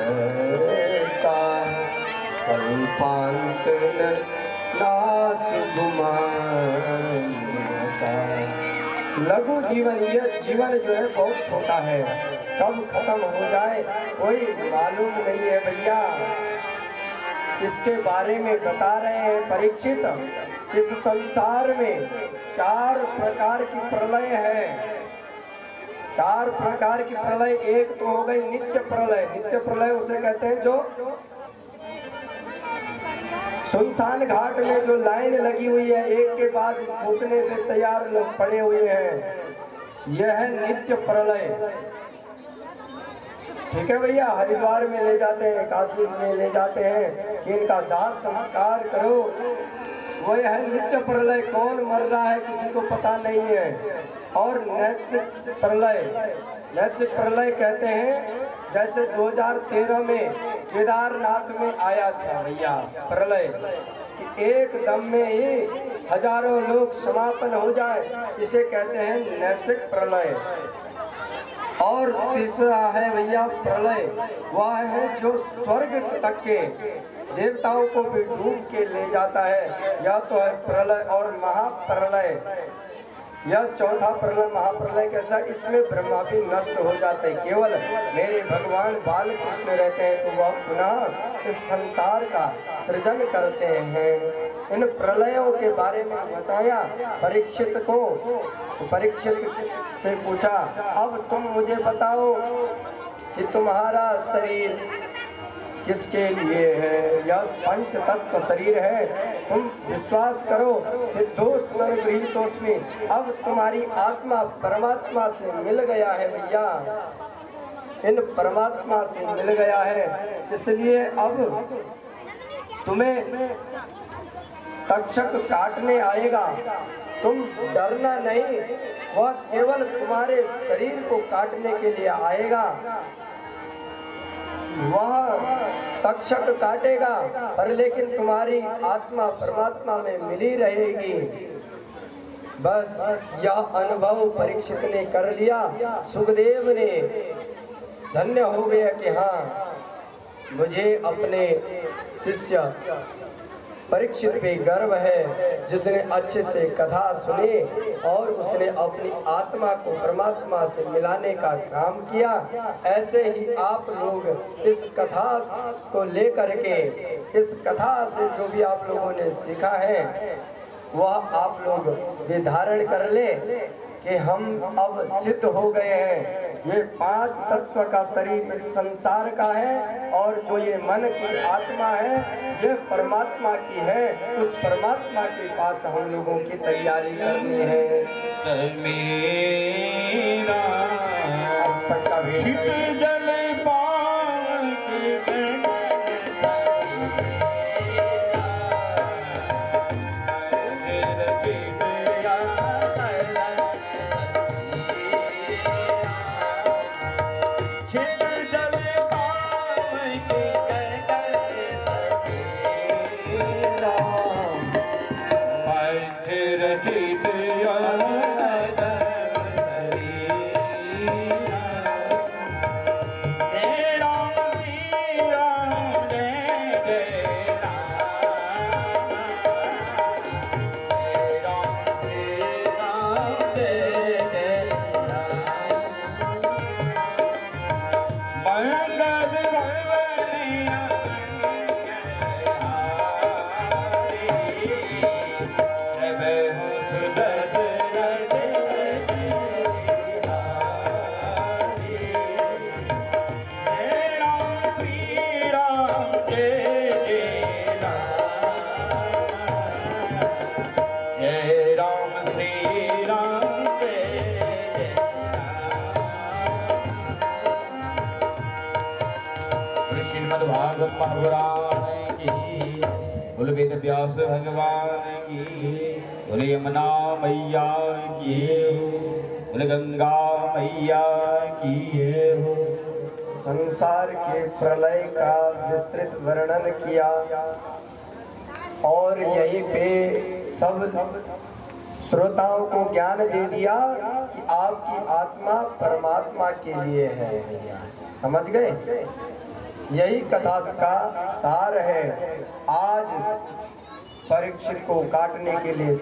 कल्पांत नास गुमान। लघु जीवन, यह जीवन जो है बहुत छोटा है, कब खत्म हो जाए कोई मालूम नहीं है भैया। इसके बारे में बता रहे हैं परीक्षित। इस संसार में 4 प्रकार की प्रलय है। 4 प्रकार की प्रलय। एक तो हो गई नित्य प्रलय। नित्य प्रलय उसे कहते हैं जो सुनसान घाट में जो लाइन लगी हुई है, एक के बाद फूकने पे तैयार लोग पड़े हुए हैं, यह है नित्य प्रलय। ठीक है भैया, हरिद्वार में ले जाते हैं, काशी में ले जाते हैं कि इनका दाह संस्कार करो, वो है नित्य प्रलय। कौन मर रहा है किसी को पता नहीं है। और नैतिक प्रलय, नैतिक प्रलय कहते हैं जैसे 2013 में केदारनाथ में आया था भैया प्रलय, एक दम में ही हजारों लोग समापन हो जाए, इसे कहते हैं नैतिक प्रलय। और तीसरा है भैया प्रलय, वह है जो स्वर्ग तक के देवताओं को भी डूब के ले जाता है, यह तो है प्रलय। और महाप्रलय, यह चौथा प्रलय महाप्रलय कैसा, इसमें ब्रह्मा भी नष्ट हो जाते हैं, केवल मेरे भगवान बाल कृष्ण रहते हैं, तो वह पुनः इस संसार का सृजन करते हैं। इन प्रलयों के बारे में बताया परीक्षित को। तो परीक्षित से पूछा, अब तुम मुझे बताओ कि तुम्हारा शरीर किसके लिए है? यह पंच तत्व शरीर है, तुम विश्वास करो। सिद्धोस्मर गृहीतोस्मि, अब तुम्हारी आत्मा परमात्मा से मिल गया है भैया, इन परमात्मा से मिल गया है। इसलिए अब तुम्हें तक्षक काटने आएगा, तुम डरना नहीं, वह केवल तुम्हारे शरीर को काटने के लिए आएगा। वह तक्षक काटेगा पर लेकिन तुम्हारी आत्मा परमात्मा में मिली रहेगी। बस यह अनुभव परीक्षित ने कर लिया। सुखदेव ने धन्य हो गया कि हाँ, मुझे अपने शिष्य परीक्षित पे गर्व है, जिसने अच्छे से कथा सुनी और उसने अपनी आत्मा को परमात्मा से मिलाने का काम किया। ऐसे ही आप लोग इस कथा को लेकर के, इस कथा से जो भी आप लोगों ने सीखा है वह आप लोग भी धारण कर ले कि हम अब सिद्ध हो गए हैं। ये 5 तत्व का शरीर इस संसार का है और जो ये मन की आत्मा है ये परमात्मा की है। उस परमात्मा के पास हम लोगों की तैयारी करनी है। मेरा जल श्रीमद् भागवत महापुराण की, बोल वेद व्यास भगवान की, बोल यमुना मैया की, बोल गंगा मैया की। संसार के प्रलय का विस्तृत वर्णन किया और यहीं पे सब श्रोताओं को ज्ञान दे दिया कि आपकी आत्मा परमात्मा के लिए है। समझ गए? यही कथा का सार है। आज परीक्षित को काटने के लिए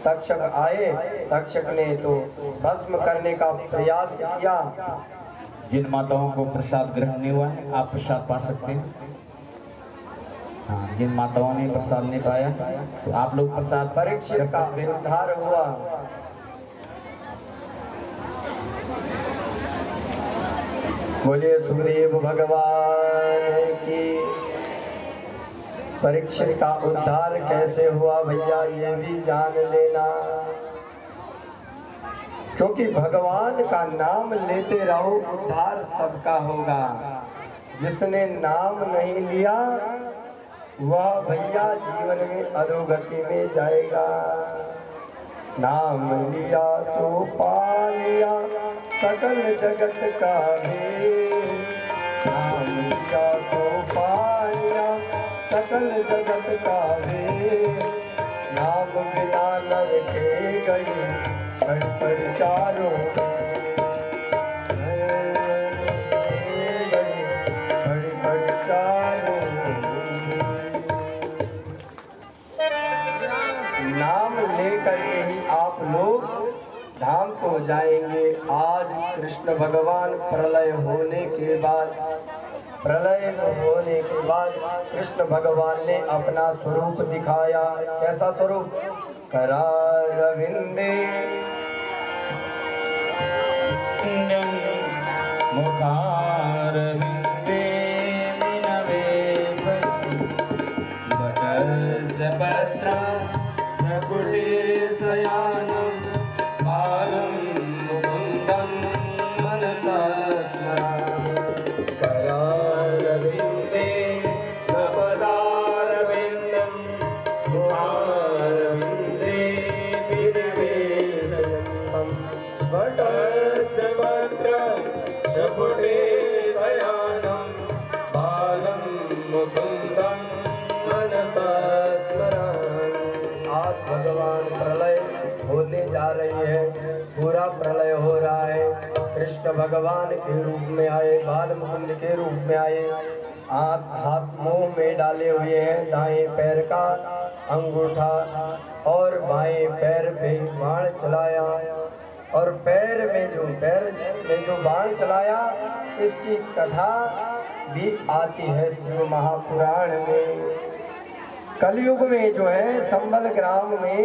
तक्षक आए। तक्षक ने तो भस्म करने का प्रयास किया। जिन माताओं को प्रसाद ग्रहण नहीं हुआ है, आप प्रसाद पा सकते हैं। हाँ, जिन माताओं ने प्रसाद नहीं पाया तो आप लोग प्रसाद। परीक्षित का उद्धार हुआ। बोलिए सुखदेव भगवान की। परीक्षित का उद्धार कैसे हुआ भैया, ये भी जान लेना। क्योंकि भगवान का नाम लेते रहो, उद्धार सबका होगा। जिसने नाम नहीं लिया वह भैया जीवन में अधोगति में जाएगा। नाम लिया सो पा लिया सकल जगत का भेद। नाम लिया सो पा लिया सकल जगत का भेद। नाम बिना नर के गई पर चारों नाम लेकर के ही आप लोग धाम को जाएंगे। आज कृष्ण भगवान प्रलय होने के बाद कृष्ण भगवान ने अपना स्वरूप दिखाया। कैसा स्वरूप? करारविंदे मुखारविंदे विनवे भटस्पत्र सकुटे शयानं बालं मुकुन्दं मनसा स्मरामि। करारविंदे नपदारविन्दं मुखारविंदे विनिवेशयन्तं वटस्पत्र सकुटे शयानं बालं मुकुन्दं मनसा स्मरामि। आज भगवान प्रलय होने जा रही है, पूरा प्रलय हो रहा है। कृष्ण भगवान के रूप में आए, बाल मुकुंद के रूप में आए। हाथ मुंह में डाले हुए हैं, दाएं पैर का अंगूठा और बाएं पैर पे बाण चलाया। और पैर में जो बाण चलाया, इसकी कथा भी आती है शिव महापुराण में। कलयुग में जो है संबल ग्राम में,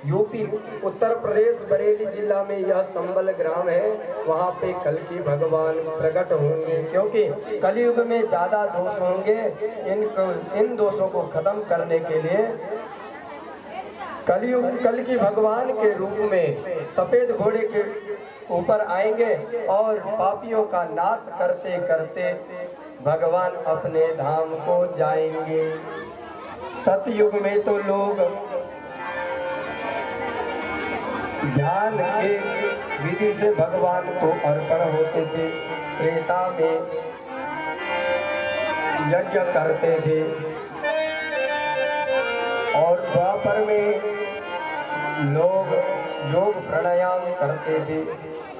यूपी उत्तर प्रदेश बरेली जिला में यह संबल ग्राम है। वहाँ पे कल्कि भगवान प्रकट होंगे। क्योंकि कलयुग में ज्यादा दोष होंगे। इन दोषों को खत्म करने के लिए कल्कि भगवान के रूप में सफेद घोड़े के ऊपर आएंगे और पापियों का नाश करते करते भगवान अपने धाम को जाएंगे। सतयुग में तो लोग ध्यान के विधि से भगवान को अर्पण होते थे। त्रेता में यज्ञ करते थे और द्वापर में लोग योग प्राणायाम करते थे।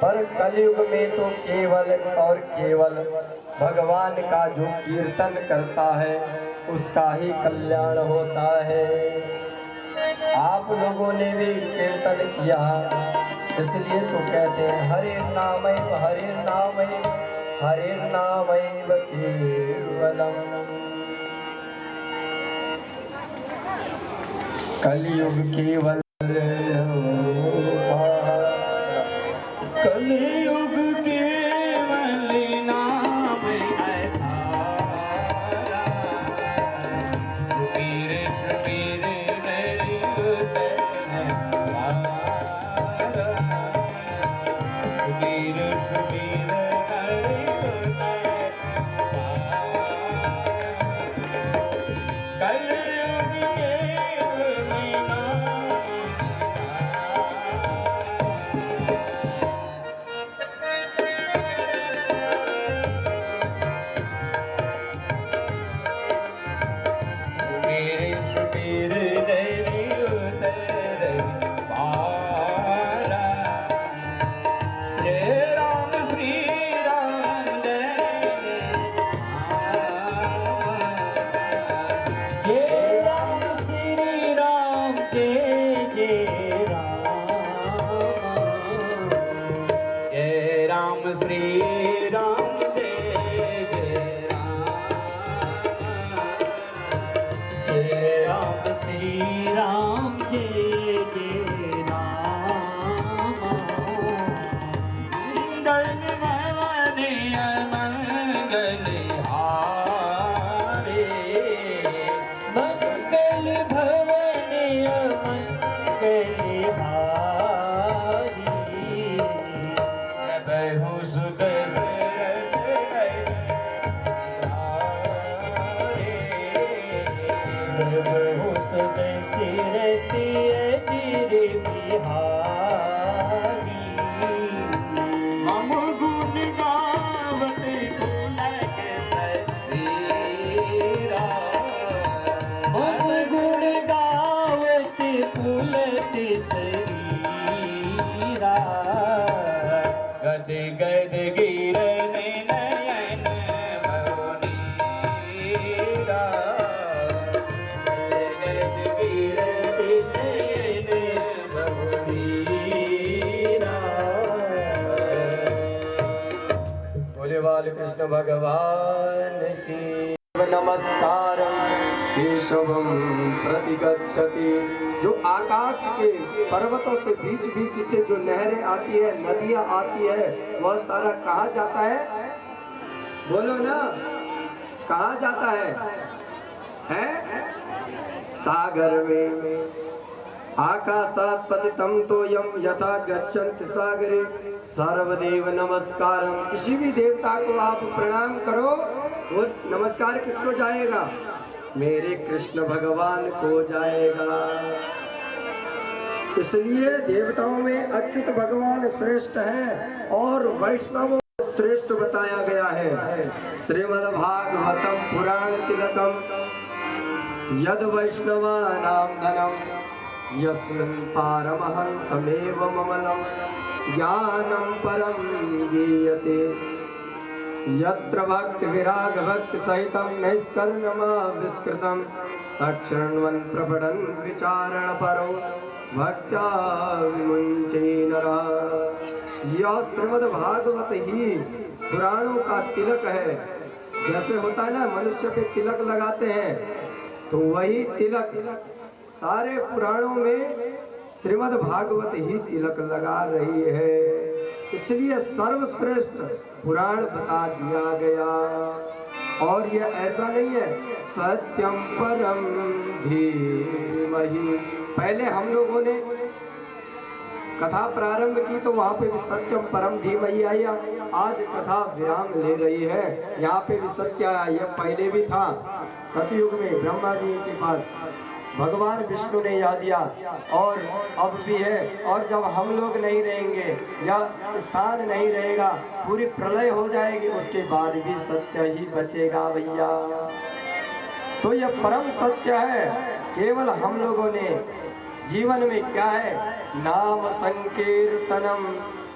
पर कलयुग में तो केवल और केवल भगवान का जो कीर्तन करता है उसका ही कल्याण होता है। आप लोगों ने भी कीर्तन किया, इसलिए तो कहते हैं हरे नामैव केवलम। कलयुग केवल कलयुग केवल नाम आधारा। कबीर कबीर कबीर कबीर राम श्री राम जय जय राम जय राम श्री राम जय जय राम मंगल भवन मंगल हारे मंगल भवन मंगल हारी बहु सुख बहु सुख सिरती बिहारी हम गुण गावत पुलक शरीरा हम गुण गावत पुलक शरीरा गद गद गिरन नयन मौनीरा गद गद गिरन नयन मौनीरा बोले बाल कृष्ण भगवान की नमस्कार केशवम प्रतिगच्छति। जो आकाश के पर्वतों से बीच बीच से जो नहरें आती है, नदियां आती है, वह सारा कहाँ जाता है? बोलो ना, कहाँ जाता है? सागर में। आकाशात् पतितं तोयम यथा गच्छन्ति सागरे सर्वदेव नमस्कारम। किसी भी देवता को आप प्रणाम करो, वो नमस्कार किसको जाएगा? मेरे कृष्ण भगवान को जाएगा। इसलिए देवताओं में अच्युत भगवान श्रेष्ठ हैं और वैष्णवों श्रेष्ठ बताया गया है। श्रीमद्भागवतम पुराण तिलकम यद वैष्णवानां धनम यस्मिन् पारमहंसमेव ममलम ज्ञानम परम गीयते यत्र भक्ति विराग भक्ति सहितं नैष्कर्म्यमाविष्कृतं तच्छृण्वन् प्रपठन् विचारण परो भक्त्या विमुञ्चे नरः। यह श्रीमद् भागवत ही पुराणों का तिलक है। जैसे होता है ना, मनुष्य पे तिलक लगाते हैं, तो वही तिलक सारे पुराणों में श्रीमद् भागवत ही तिलक लगा रही है। इसलिए सर्वश्रेष्ठ पुराण बता दिया गया। और यह ऐसा नहीं है सत्यम परम धीमहि। पहले हम लोगों ने कथा प्रारंभ की तो वहाँ पे भी सत्यम परम धीमहि आया। आज कथा विराम ले रही है, यहाँ पे भी सत्य आया। यह पहले भी था सतयुग में ब्रह्मा जी के पास, भगवान विष्णु ने याद दिया और अब भी है। और जब हम लोग नहीं रहेंगे या स्थान नहीं रहेगा, पूरी प्रलय हो जाएगी, उसके बाद भी सत्य ही बचेगा भैया। तो यह परम सत्य है। केवल हम लोगों ने जीवन में क्या है, नाम संकीर्तनम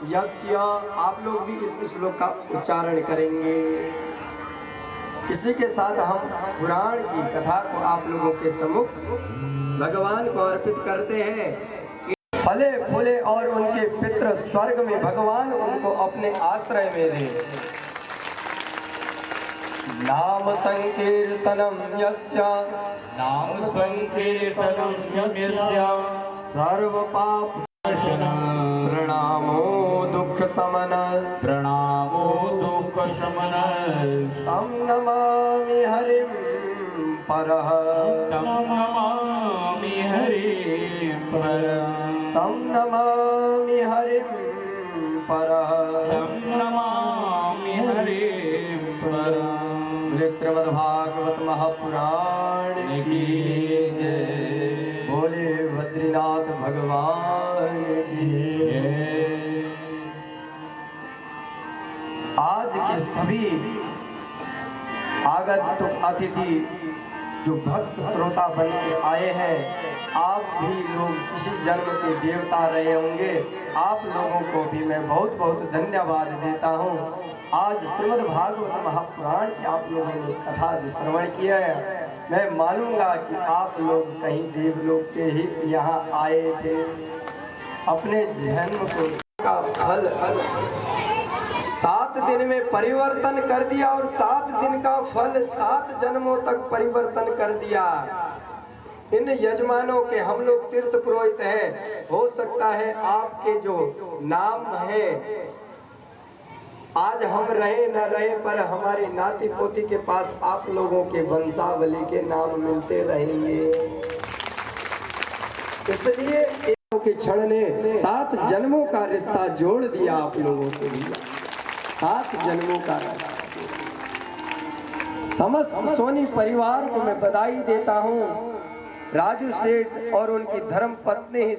यस्य। आप लोग भी इस श्लोक का उच्चारण करेंगे। इसी के साथ हम पुराण की कथा को आप लोगों के सम्मुख भगवान को अर्पित करते हैं। फले फूले और उनके पितृ स्वर्ग में भगवान उनको अपने आश्रय में दे। नाम संकीर्तनम यस्य नाम संकीर्तनम यस्य सर्व पाप प्रणामो दुख शमन प्रणामो दुख शमन तम नमामि हरिं परः तम नमामि हरिं परं तम नमामि हरिं परः तम नमामि हरिं परं। श्रीमद्भागवत महापुराण की जय। बोले बद्रीनाथ भगवान की जय। आज के सभी आगत अतिथि जो भक्त श्रोता बन के आए हैं, आप भी लोग किसी जन्म के देवता रहे होंगे। आप लोगों को भी मैं बहुत बहुत धन्यवाद देता हूँ। आज श्रीमद् भागवत महापुराण की आप लोगों ने कथा जो श्रवण किया है, मैं मानूंगा कि आप लोग कहीं देवलोक से ही यहाँ आए थे। अपने जन्म को का फल दिन में परिवर्तन कर दिया और 7 दिन का फल 7 जन्मों तक परिवर्तन कर दिया। इन यजमानों के हम लोग तीर्थ पुरोहित हैं। हो सकता है आपके जो नाम है आज हम रहे न रहे, पर हमारी नाती पोती के पास आप लोगों के वंशावली के नाम मिलते रहेंगे। इसलिए एक के क्षण ने 7 जन्मों का रिश्ता जोड़ दिया आप लोगों से भी। 7 जन्मों का समस्त सोनी परिवार को मैं बधाई देता हूँ। राजू सेठ और उनकी धर्म पत्नी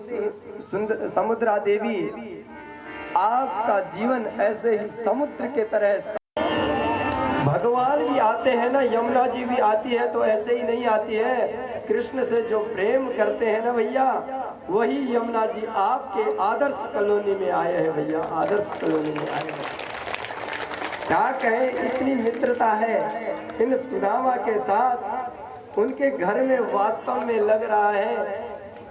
समुद्रा देवी, आपका जीवन ऐसे ही समुद्र के तरह। भगवान भी आते हैं ना, यमुना जी भी आती है तो ऐसे ही नहीं आती है। कृष्ण से जो प्रेम करते हैं ना भैया, वही यमुना जी आपके आदर्श कॉलोनी में आए हैं भैया, आदर्श कॉलोनी में आए हैं। क्या कहें, इतनी मित्रता है इन सुदामा के साथ। उनके घर में वास्तव में लग रहा है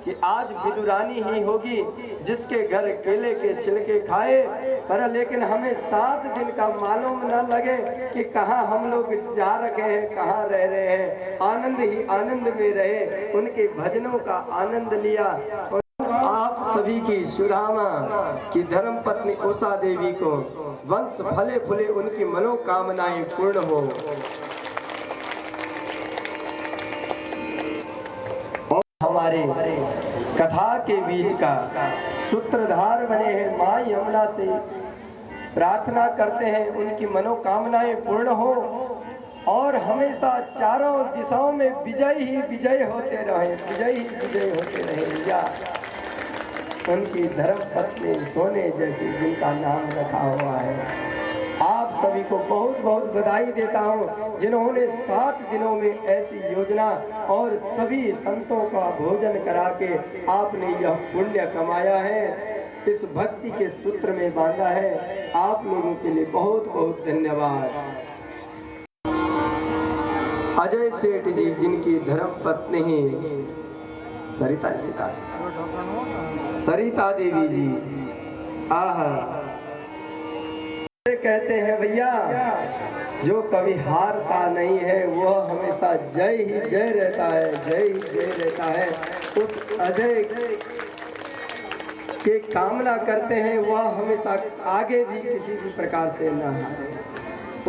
कि आज विदुरानी ही होगी जिसके घर केले के छिलके खाए, पर लेकिन हमें 7 दिन का मालूम न लगे कि कहाँ हम लोग जा रखे हैं, कहाँ रह रहे हैं। आनंद ही आनंद में रहे, उनके भजनों का आनंद लिया। और आप सभी की सुदामा की धर्म पत्नी उषा देवी को वंश फले फूले, उनकी मनोकामनाएं पूर्ण हो। हमारे कथा के बीच का सूत्रधार बने हैं, माँ यमुना से प्रार्थना करते हैं उनकी मनोकामनाएं पूर्ण हो और हमेशा चारों दिशाओं में विजय ही विजय होते रहे, विजय ही विजय होते रहे भैया। उनकी धर्म पत्नी सोने जैसी जिनका नाम रखा हुआ है। आप सभी को बहुत बहुत बधाई देता हूँ जिन्होंने 7 दिनों में ऐसी योजना और सभी संतों का भोजन करा के आपने यह पुण्य कमाया है, इस भक्ति के सूत्र में बांधा है। आप लोगों के लिए बहुत बहुत धन्यवाद। अजय सेठ जी जिनकी धर्म पत्नी सरिता देवी जी, कहते हैं भैया जो कभी हारता नहीं है वह हमेशा जय ही जय रहता है, जय ही जय रहता है। उस अजय के कामना करते हैं वह हमेशा आगे भी किसी भी प्रकार से न हारे,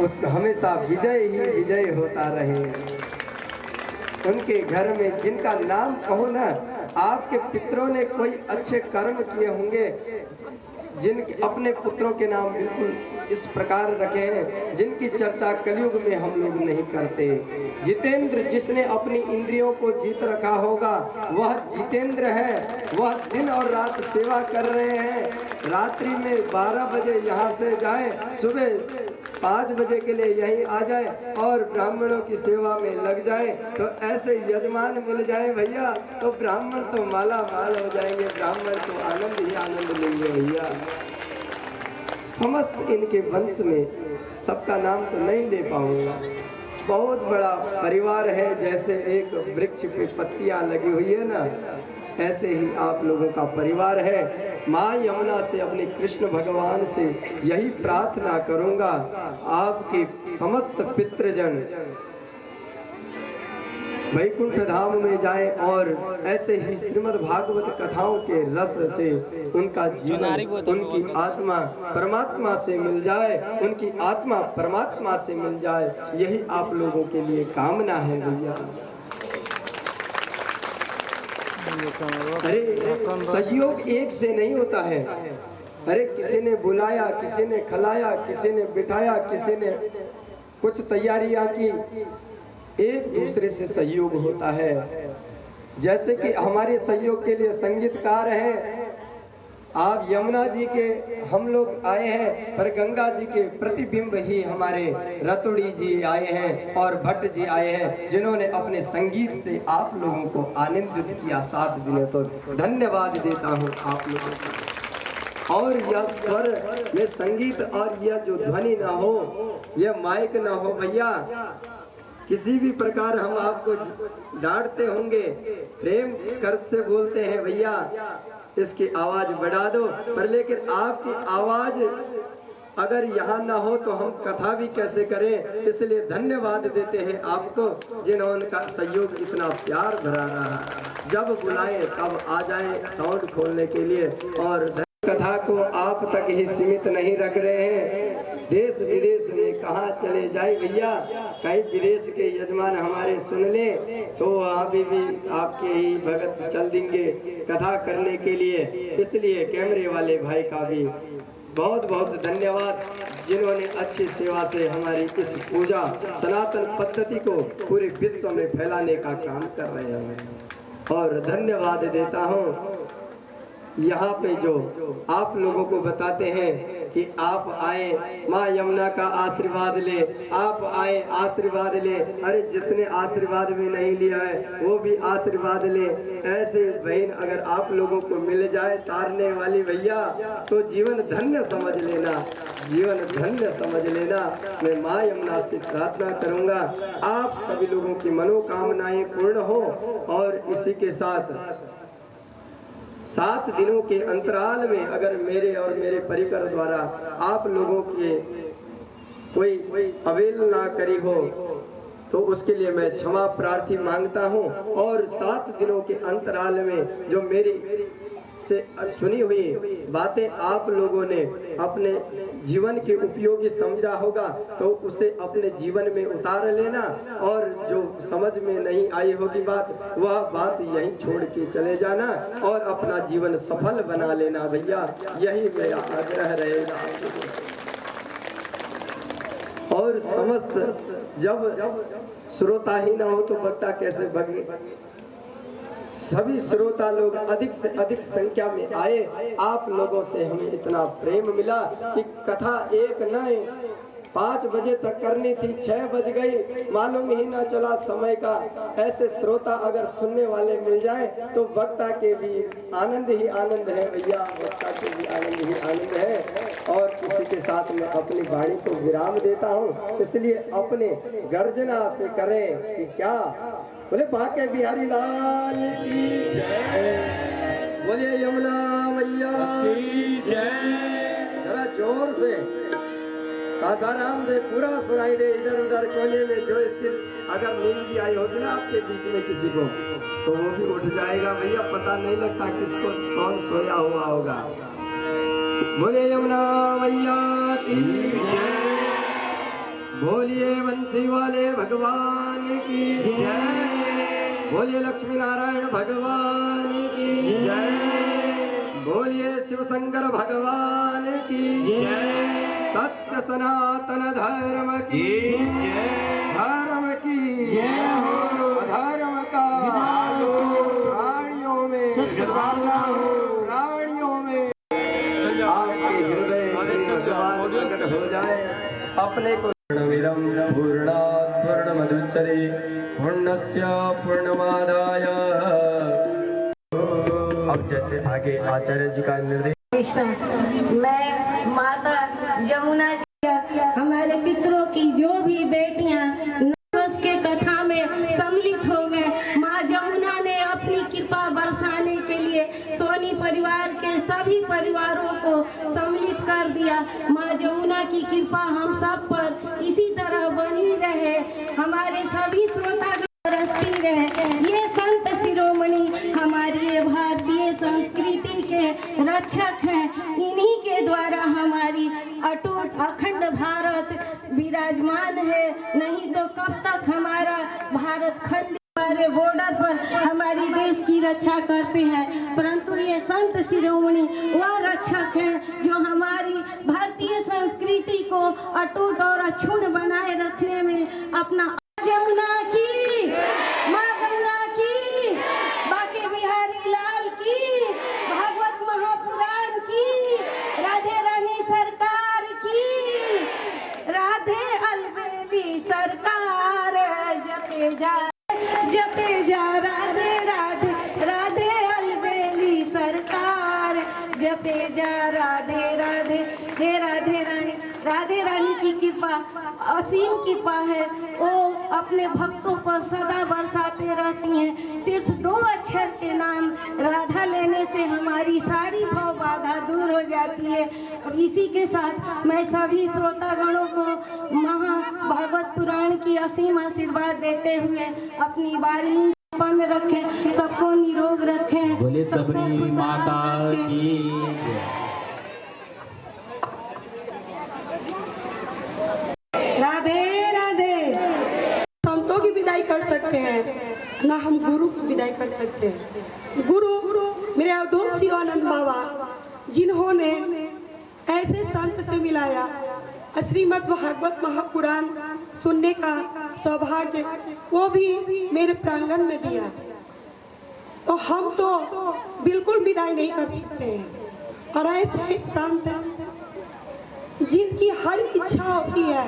उस हमेशा विजय ही विजय होता रहे। उनके घर में जिनका नाम कहो ना, आपके पितरों ने कोई अच्छे कर्म किए होंगे, जिनके अपने पुत्रों के नाम बिल्कुल इस प्रकार रखे हैं जिनकी चर्चा कलयुग में हम लोग नहीं करते। जितेंद्र जिसने अपनी इंद्रियों को जीत रखा होगा वह जितेंद्र है। वह दिन और रात सेवा कर रहे हैं। रात्रि में 12 बजे यहाँ से जाए, सुबह 5 बजे के लिए यहीं आ जाए और ब्राह्मणों की सेवा में लग जाए, तो ऐसे यजमान मिल जाए भैया तो ब्राह्मण तो माला माल हो जाएंगे, ब्राह्मण तो आनंद ही आनंद लेंगे भैया। समस्त इनके वंश में सबका नाम तो नहीं ले पाऊंगा, बहुत बड़ा परिवार है। जैसे एक वृक्ष पे पत्तियां लगी हुई है ना, ऐसे ही आप लोगों का परिवार है। माँ यमुना से अपने कृष्ण भगवान से यही प्रार्थना करूंगा, आपके समस्त पितृजन वैकुंठ धाम में जाए और ऐसे ही श्रीमद् भागवत कथाओं के रस से उनका जीवन, उनकी आत्मा परमात्मा से मिल जाए, उनकी आत्मा परमात्मा से मिल जाए, यही आप लोगों के लिए कामना है भैया। अरे सहयोग एक से नहीं होता है। अरे किसी ने बुलाया, किसी ने खिलाया, किसी ने बिठाया, किसी ने कुछ तैयारियां की, एक दूसरे से सहयोग होता है। जैसे कि हमारे सहयोग के लिए संगीतकार हैं, आप यमुना जी के हम लोग आए हैं, पर गंगा जी के प्रतिबिंब ही हमारे रतुड़ी जी आए हैं और भट्ट जी आए हैं, जिन्होंने अपने संगीत से आप लोगों को आनंदित किया 7 दिनों। तो धन्यवाद देता हूँ आप लोगों को। और यह स्वर, यह संगीत और यह जो ध्वनि ना हो, यह माइक ना हो भैया, किसी भी प्रकार हम आपको डांटते होंगे, प्रेम कर से बोलते हैं भैया इसकी आवाज बढ़ा दो, पर लेकिन आपकी आवाज अगर यहाँ ना हो तो हम कथा भी कैसे करें। इसलिए धन्यवाद देते हैं आपको, जिन्होंने का सहयोग इतना प्यार भरा रहा। जब बुलाएं तब आ जाएं साउंड खोलने के लिए। और कथा को आप तक ही सीमित नहीं रख रहे हैं, देश विदेश में कहाँ चले जाए भैया। कहीं विदेश के यजमान हमारे सुन ले तो अभी भी आपके ही भगत चल देंगे कथा करने के लिए। इसलिए कैमरे वाले भाई का भी बहुत बहुत धन्यवाद, जिन्होंने अच्छी सेवा से हमारी इस पूजा सनातन पद्धति को पूरे विश्व में फैलाने का काम कर रहे हैं। और धन्यवाद देता हूँ यहाँ पे जो आप लोगों को बताते हैं कि आप आए माँ यमुना का आशीर्वाद ले, आप आए आशीर्वाद ले। अरे जिसने आशीर्वाद भी नहीं लिया है वो भी आशीर्वाद ले। ऐसे बहन अगर आप लोगों को मिल जाए तारने वाली भैया तो जीवन धन्य समझ लेना, जीवन धन्य समझ लेना। मैं माँ यमुना से प्रार्थना करूँगा आप सभी लोगों की मनोकामनाएं पूर्ण हो। और इसी के साथ 7 दिनों के अंतराल में अगर मेरे और मेरे परिकर द्वारा आप लोगों की कोई अवहेलना करी हो तो उसके लिए मैं क्षमा प्रार्थी मांगता हूं। और 7 दिनों के अंतराल में जो मेरी से सुनी हुई बातें आप लोगों ने अपने जीवन के उपयोगी समझा होगा तो उसे अपने जीवन में उतार लेना। और जो समझ में नहीं आई होगी बात, वह बात यहीं छोड़ के चले जाना और अपना जीवन सफल बना लेना भैया। यही मेरा आग्रह रहेगा। और समस्त जब श्रोता ही ना हो तो वक्ता कैसे बगे। सभी श्रोता लोग अधिक से अधिक संख्या में आए। आप लोगों से हमें इतना प्रेम मिला कि कथा 1 नहीं 5 बजे तक करनी थी, 6 बज गई, मालूम ही ना चला समय का। ऐसे श्रोता अगर सुनने वाले मिल जाए तो वक्ता के भी आनंद ही आनंद है भैया, वक्ता के भी आनंद ही आनंद है। और इसी के साथ मैं अपनी वाणी को विराम देता हूँ। इसलिए अपने गर्जना से करें कि क्या बोले बांके बिहारी लाल की जय, बोलिए यमुना मैया की जय। जरा जोर से सासाराम दे पूरा सुनाई दे। इधर उधर कोने में जो इसकी अगर नींद भी आई होगी ना आपके बीच में किसी को तो वो भी उठ जाएगा भैया, पता नहीं लगता किसको कौन सोया हुआ होगा। बोलिए यमुना मैया की जय, बोलिए बंसी वाले भगवान की जय, बोलिए लक्ष्मी नारायण भगवान की जय, बोलिए शिव शंकर भगवान की जय, सत्य सनातन धर्म की जय, धर्म की जय हो, धर्म का प्राणियों में प्राणियों में आपके हृदय से भगवान प्रकट हो जाए। अपने को पूर्णमिदं पूर्णात् पूर्णमुदच्यते पूर्णस्य पूर्णमादाय। अब जैसे आगे आचार्य जी का निर्देश। मैं माता यमुना जी हमारे पितरों की जो भी बेटियां नवस के कथा में सम्मिलित हो गए, माँ यमुना ने अपनी कृपा बरसाने के लिए सोनी परिवार के सभी परिवारों को सम्मिलित कर दिया। माँ यमुना की कृपा हम सब पर इसी तरह बनी रहे, हमारे सभी श्रोता बरसती रहे। ये संत शिरोमणि हमारी ये भारतीय संस्कृति के रक्षक हैं। इन्हीं के द्वारा हमारी अटूट अखंड भारत विराजमान है। नहीं तो कब तक हमारा भारत खंड हमारे बॉर्डर पर हमारी देश की रक्षा करते हैं, परंतु ये संत शिरोमणि वह रक्षक हैं जो हमारी भारतीय संस्कृति को अटूट और अक्षुण्ण बनाए रखने में अपना। यमुना की, माँ गंगा की, बांके बिहारी लाल की, भागवत महापुराण की, राधे रानी सरकार की, राधे अलबेली सरकार। जपे जा राधे राधे, राधे अलबेली सरकार। जपे जा राधे राधे, हे राधे रानी, राधे रानी की कृपा असीम कृपा है, वो अपने भक्तों पर सदा बरसाते रहती हैं। सिर्फ 2 अक्षर के नाम राधा लेने से हमारी सारी भव बाधा दूर हो जाती है। और इसी के साथ मैं सभी श्रोतागणों को महाभागवत पुराण की असीम आशीर्वाद देते हुए अपनी वाणी बंद रखें, सबको निरोग रखें। बोले सबरी माता की। राधे राधे। संतों की विदाई कर सकते हैं ना हम गुरु की विदाई कर सकते हैं। गुरु मेरे अवधूत शिवानंद बाबा, जिन्होंने ऐसे संत से मिलाया, श्रीमद् भागवत महापुराण सुनने का सौभाग्य वो भी मेरे प्रांगण में दिया, तो हम तो बिल्कुल विदाई नहीं कर सकते हैं। और ऐसे संत जिनकी हर इच्छा होती है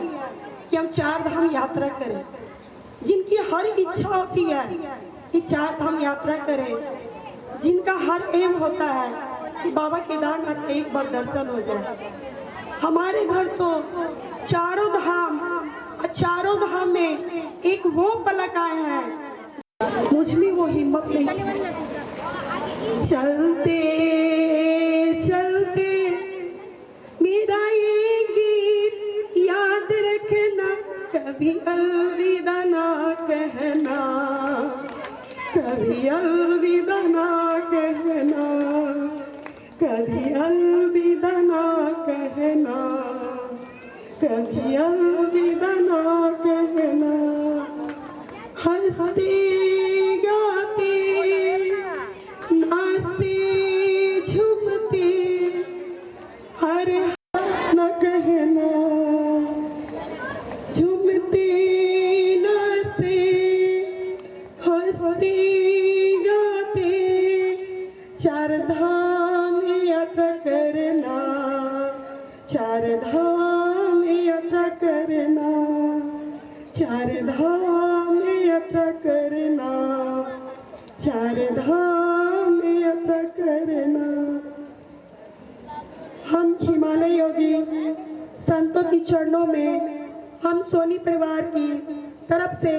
कि हम 4 धाम यात्रा करें, जिनकी हर इच्छा होती है कि 4 धाम यात्रा करें, जिनका हर एम होता है कि बाबा केदारनाथ एक बार दर्शन हो जाए। हमारे घर तो 4 धाम, और 4 धाम में एक वो पलक आए हैं, मुझ में वो हिम्मत नहीं। चलते चलते मेरा ये गीत याद रखना, कभी अलविदा ना कहना, कभी अलविदा ना कहना, कभी अलविदा ना कहना, कभी अलविदा ना कहना। हंसते गाते नाचते झूमते हर न कहना, झूमते नाचते हंसते गाते 4 धाम यात्रा करना, 4 धाम यात्रा करना, 4 धाम यात्रा करना, 4 धाम यात्रा करना। हम हिमालय योगी संतों की चरणों में हम सोनी परिवार की तरफ से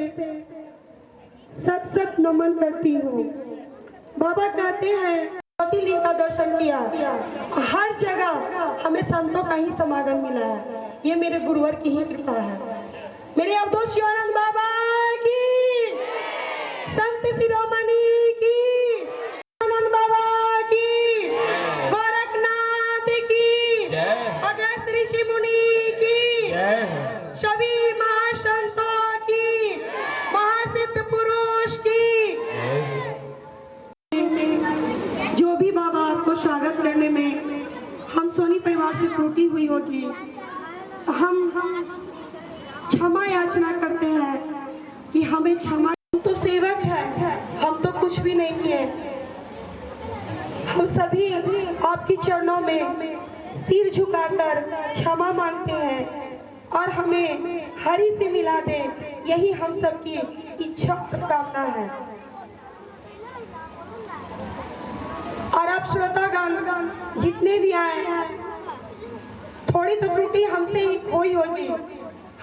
सत सत नमन करती हूँ। बाबा कहते हैं ज्योतिर्लिंग का दर्शन किया, हर जगह हमें संतों का ही समागम मिला है, ये मेरे गुरुवर की ही कृपा है। मेरे अवधूत शिवानंद बाबा की, संत शिरोमणि की, आनंद बाबा की, गोरखनाथ की, अगस्त ऋषि मुनि की, सभी महासंतों की, महासिद्ध पुरुष की। जो भी बाबा आपको स्वागत करने में हम सोनी परिवार से त्रुटि हुई होगी, हम क्षमा याचना करते हैं कि हमें क्षमा। हम तो सेवक हैं, हम तो कुछ भी नहीं किए। हम सभी आपके चरणों में सिर झुकाकर क्षमा मांगते हैं और हमें हरि से मिला दे, यही हम सबकी इच्छा और कामना है। और आप श्रोतागण जितने भी आए, थोड़ी तो त्रुटि हमसे हुई होगी,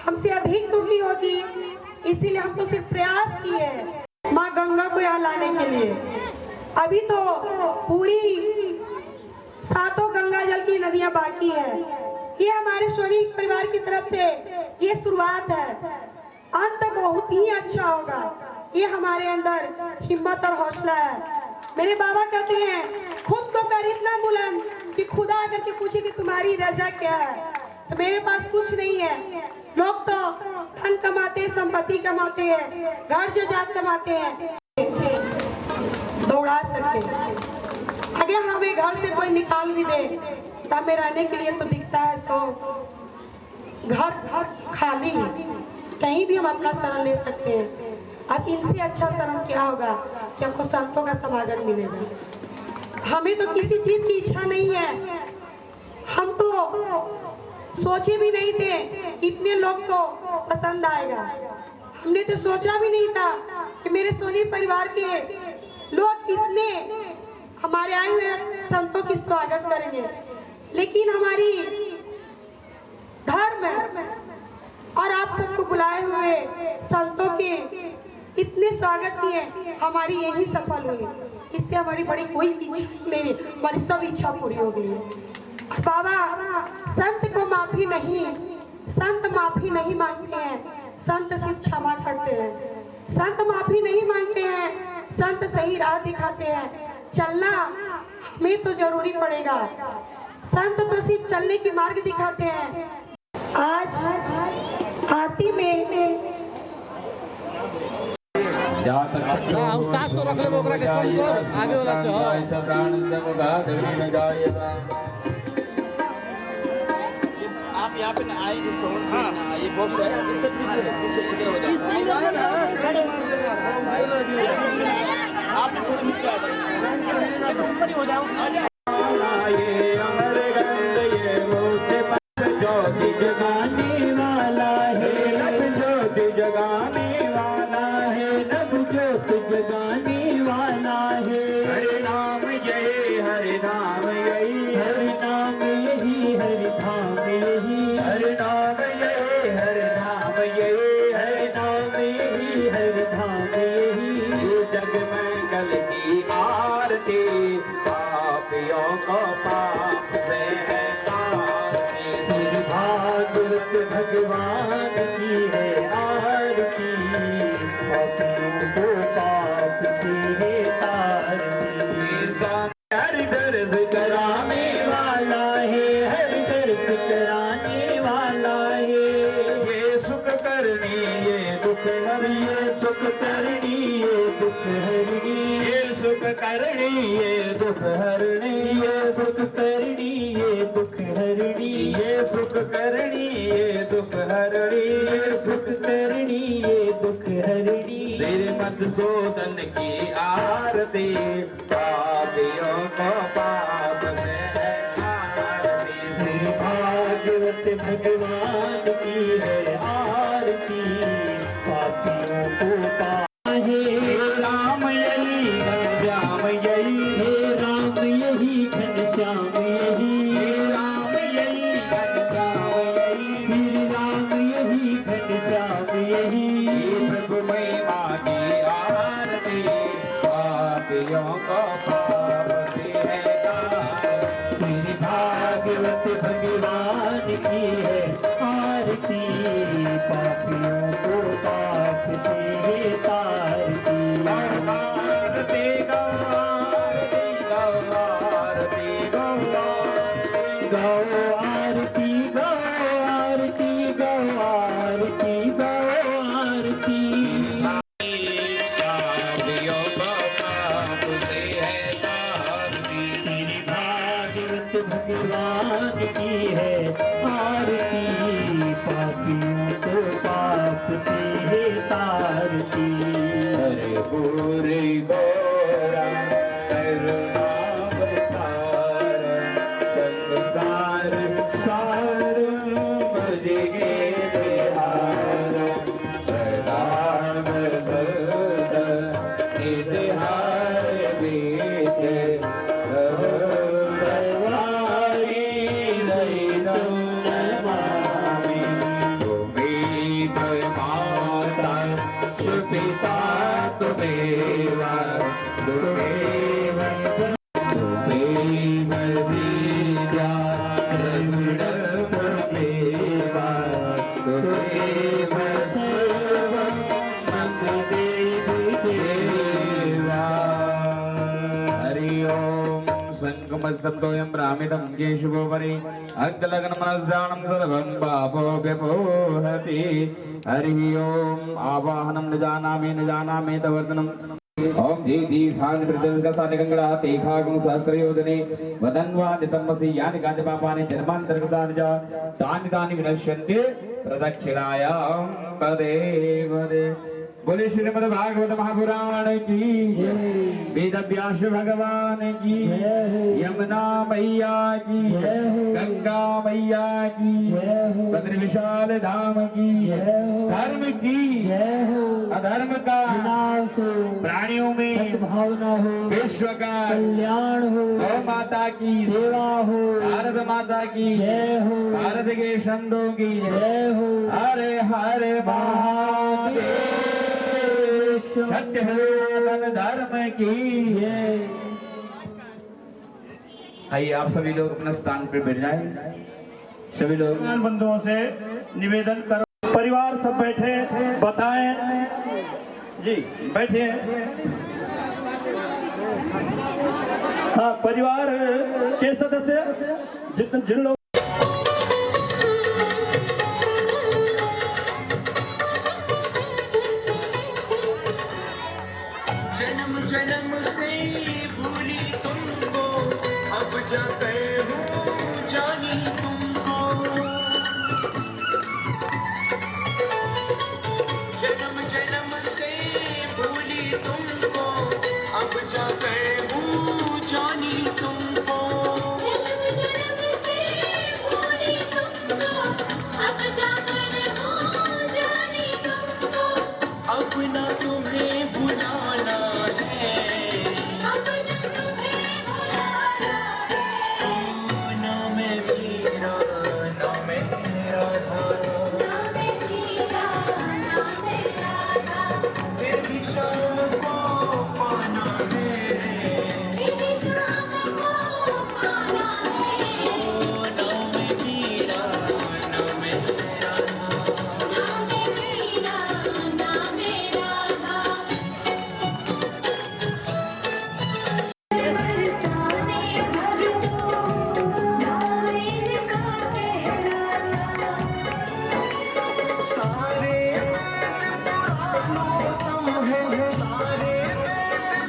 हमसे अधिक त्रुटि होगी, इसीलिए हम तो सिर्फ प्रयास किए माँ गंगा को यहाँ लाने के लिए। अभी तो पूरी 7 गंगा जल की नदियां बाकी है। ये हमारे सोनी परिवार की तरफ से ये शुरुआत है, अंत बहुत ही अच्छा होगा। ये हमारे अंदर हिम्मत और हौसला है। मेरे बाबा कहते हैं खुद को कर इतना बुलंद कि खुदा अगर के पूछे कि तुम्हारी रजा क्या है, तो मेरे पास कुछ नहीं है। लोग तो धन कमाते, संपत्ति कमाते हैं, घर जो जात कमाते हैं, दौड़ा सकते। अगर हमें घर से कोई निकाल भी दे तो हमें रहने के लिए तो दिखता है तो घर खाली, कहीं भी हम अपना शरण ले सकते हैं। अब इनसे अच्छा शरण क्या होगा कि हमको संतों का समागम मिलेगा। हमें तो किसी चीज की इच्छा नहीं है, हम तो सोचे भी नहीं थे इतने लोग को पसंद आएगा। हमने तो सोचा भी नहीं था कि मेरे सोनी परिवार के लोग इतने हमारे आए हुए संतों की स्वागत करेंगे। लेकिन हमारी धर्म और आप सबको बुलाए हुए संतों के इतने स्वागत किए, हमारी यही सफल हुई। इससे हमारी बड़ी कोई इच्छा नहीं, हमारी सब इच्छा पूरी हो गई। बाबा संत को माफी नहीं, संत माफी नहीं मांगते हैं, संत सिर्फ क्षमा करते हैं। संत माफी नहीं मांगते हैं, संत सही राह दिखाते हैं। चलना हमें तो जरूरी पड़ेगा, संत तो सिर्फ चलने की मार्ग दिखाते हैं। आज आरती में जहाँ तक आगे वाला से आप यहाँ पे आएंगे ये बॉक्स है, इससे पीछे इधर हो जाए, आप थोड़ा नीचे आ जाओ, ऊपर ही हो जाओ। ये अमर गंध ये मुझसे ज्योति जगाने वाला है, नभ ज्योति जगाने वाला है, नभ ज्योति जगाने वाला है। हरि नाम यही, हरि नाम यही, हरि नाम यही, हरि धाम यही, हरि नाम यही, हरि धाम यही, हरि नाम यही, हरि धाम यही। जग मंगल की आरती, पापियों को पाप से है तारती। श्री भागवत भगवान की है आरती, पापियों को पाप से है तारती। हर दर्द कराने वाला है, हर दर्द कराने वाला है। ये सुख करनी ये दुख हरी, ये सुख करनी ये दुख हरनी, ये सुख करनी ये दुख हरनी, ये सुख करनी ये दुख हरनी, ये सुख करनी ये दुख हरनी, ये सुख करनी ये दुख हरनी। श्री मधुसूदन की आरती, पापियों को पाप से है आरती। श्री भागवत भगवान की है आरती, पापियों को पाप। हे राम यही घनश्याम यही, हे राम यही घनश्याम यही, हे राम यही घनश्याम यही, श्री राम यही घनश्याम यही। प्रभु महिमा की आरती, पापियों को पाप से है तारती। श्री भागवत भगवान की है आरती, पापियों को पाप से है तारती। आरती गौ आरती गौ आरती गौ गौ आरती गौ आरती गौ आरती गौ आरती। भगवान की है आरती, पापियों को पाप से है तारती। हरे गोरे गोरा करुणावतार, संसार सार मुझे हार, सदा निधार बीते पिता तुमेव तुमेव तुमेव विद्या द्रविड़ तुमेव तुमेव सर्वं मम देवी देवा। हरि ओम संकमस्तोयं रामिदं केशवोपरि अग्लग्नमनस्यानं सर्वं पापो व्यपोहति। हरि ओम आवाहनं न जानामि तवर्तनं। ओम दीर्घान प्रतिगसानि गंगड़ा तेखागं सहस्रयोजने वदन्वानि तन्मसि यानि कानि पापानि जन्मान्तर्गतानि च तानि तानि विनश्यन्ति प्रदक्षिणायां तदेव दे। बोले श्रीमद् भागवत महापुराण की जय, वेद व्यास भगवान की जय, यमुना मैया की जय, गंगा मैया की जय, बद्री विशाल धाम की जय, धर्म की जय, अधर्म का विनाश हो, प्राणियों में सद्भावना हो, विश्व का कल्याण हो, गौ माता की सेवा हो, भारत माता की जय हो, भारत के संतों की जय हो। हरे हरे महादेव सत्य सनातन धर्म की जय। आइए आप सभी लोग अपना स्थान पर बैठ जाएं। सभी लोग बंधुओं से निवेदन करो, परिवार सब बैठे बताएं जी, बैठे। हाँ, परिवार के सदस्य जिन लोग जन्म जन्म से भूली तुमको, अब जाकर हूँ जानी तुमको। जन्म जन्म से भूली तुमको, अब जाकर हूँ जानी तुमको। जन्म जन्म से भूली तुमको, अब जाकर हूँ जानी तुमको। अब ना तुम्हें भुलाना है, अब ना तुम्हें भुलाना है। ना मैं मीरा, ना मैं राधा, ना मैं मीरा, ना मैं राधा। फिर भी शाम को पाना है, फिर भी शाम को पाना है। ना मैं मीरा, ना मैं राधा, ना मैं मीरा, ना मैं राधा। बरसाने भर दो, नावेर का कहलाना। सारे मौसम है, सारे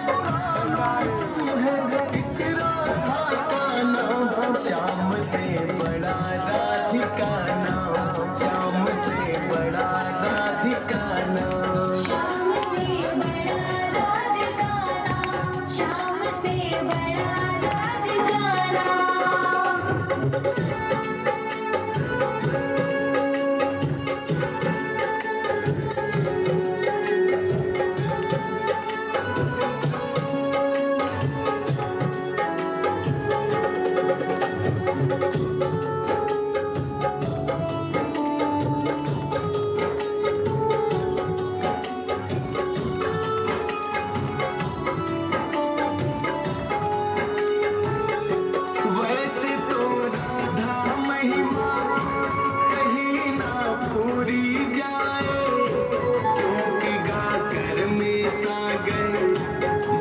मौसम है, एक राधा का नाम। श्याम से बड़ा राधिका नाम, श्याम से बड़ा राधिका नाम। श्याम से बड़ा राधिका नाम, श्याम से बड़ा राधिका नाम। वैसे तो राधा महिमा कहीं ना पूरी जाए, क्योंकि गाकर में सागर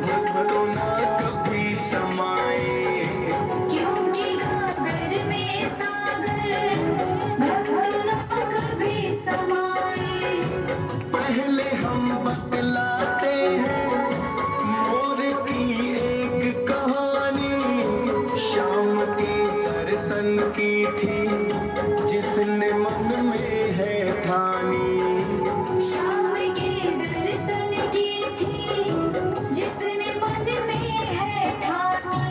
भक्तों ना कभी समाए। क्योंकि गाकर में सागर भक्तों ना कभी समाए। पहले हम बतलाते हैं मोर की एक कहानी। शाम के दर्शन की थी जिसने मन में है ठानी। शाम के दर्शन की थी जिसने मन में है ठानी।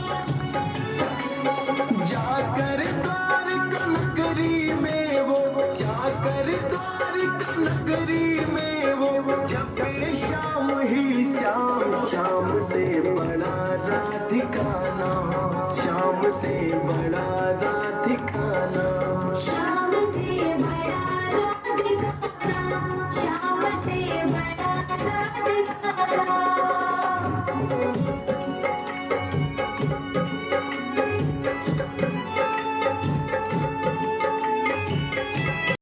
जाकर द्वारिका नगरी में वो, जाकर द्वारिका नगरी में वो, जपे श्याम ही श्याम। श्याम से बड़ा राधिका नाम, श्याम से बड़ा राधिका नाम। श्याम से बड़ा राधिका नाम, श्याम से बड़ा राधिका नाम।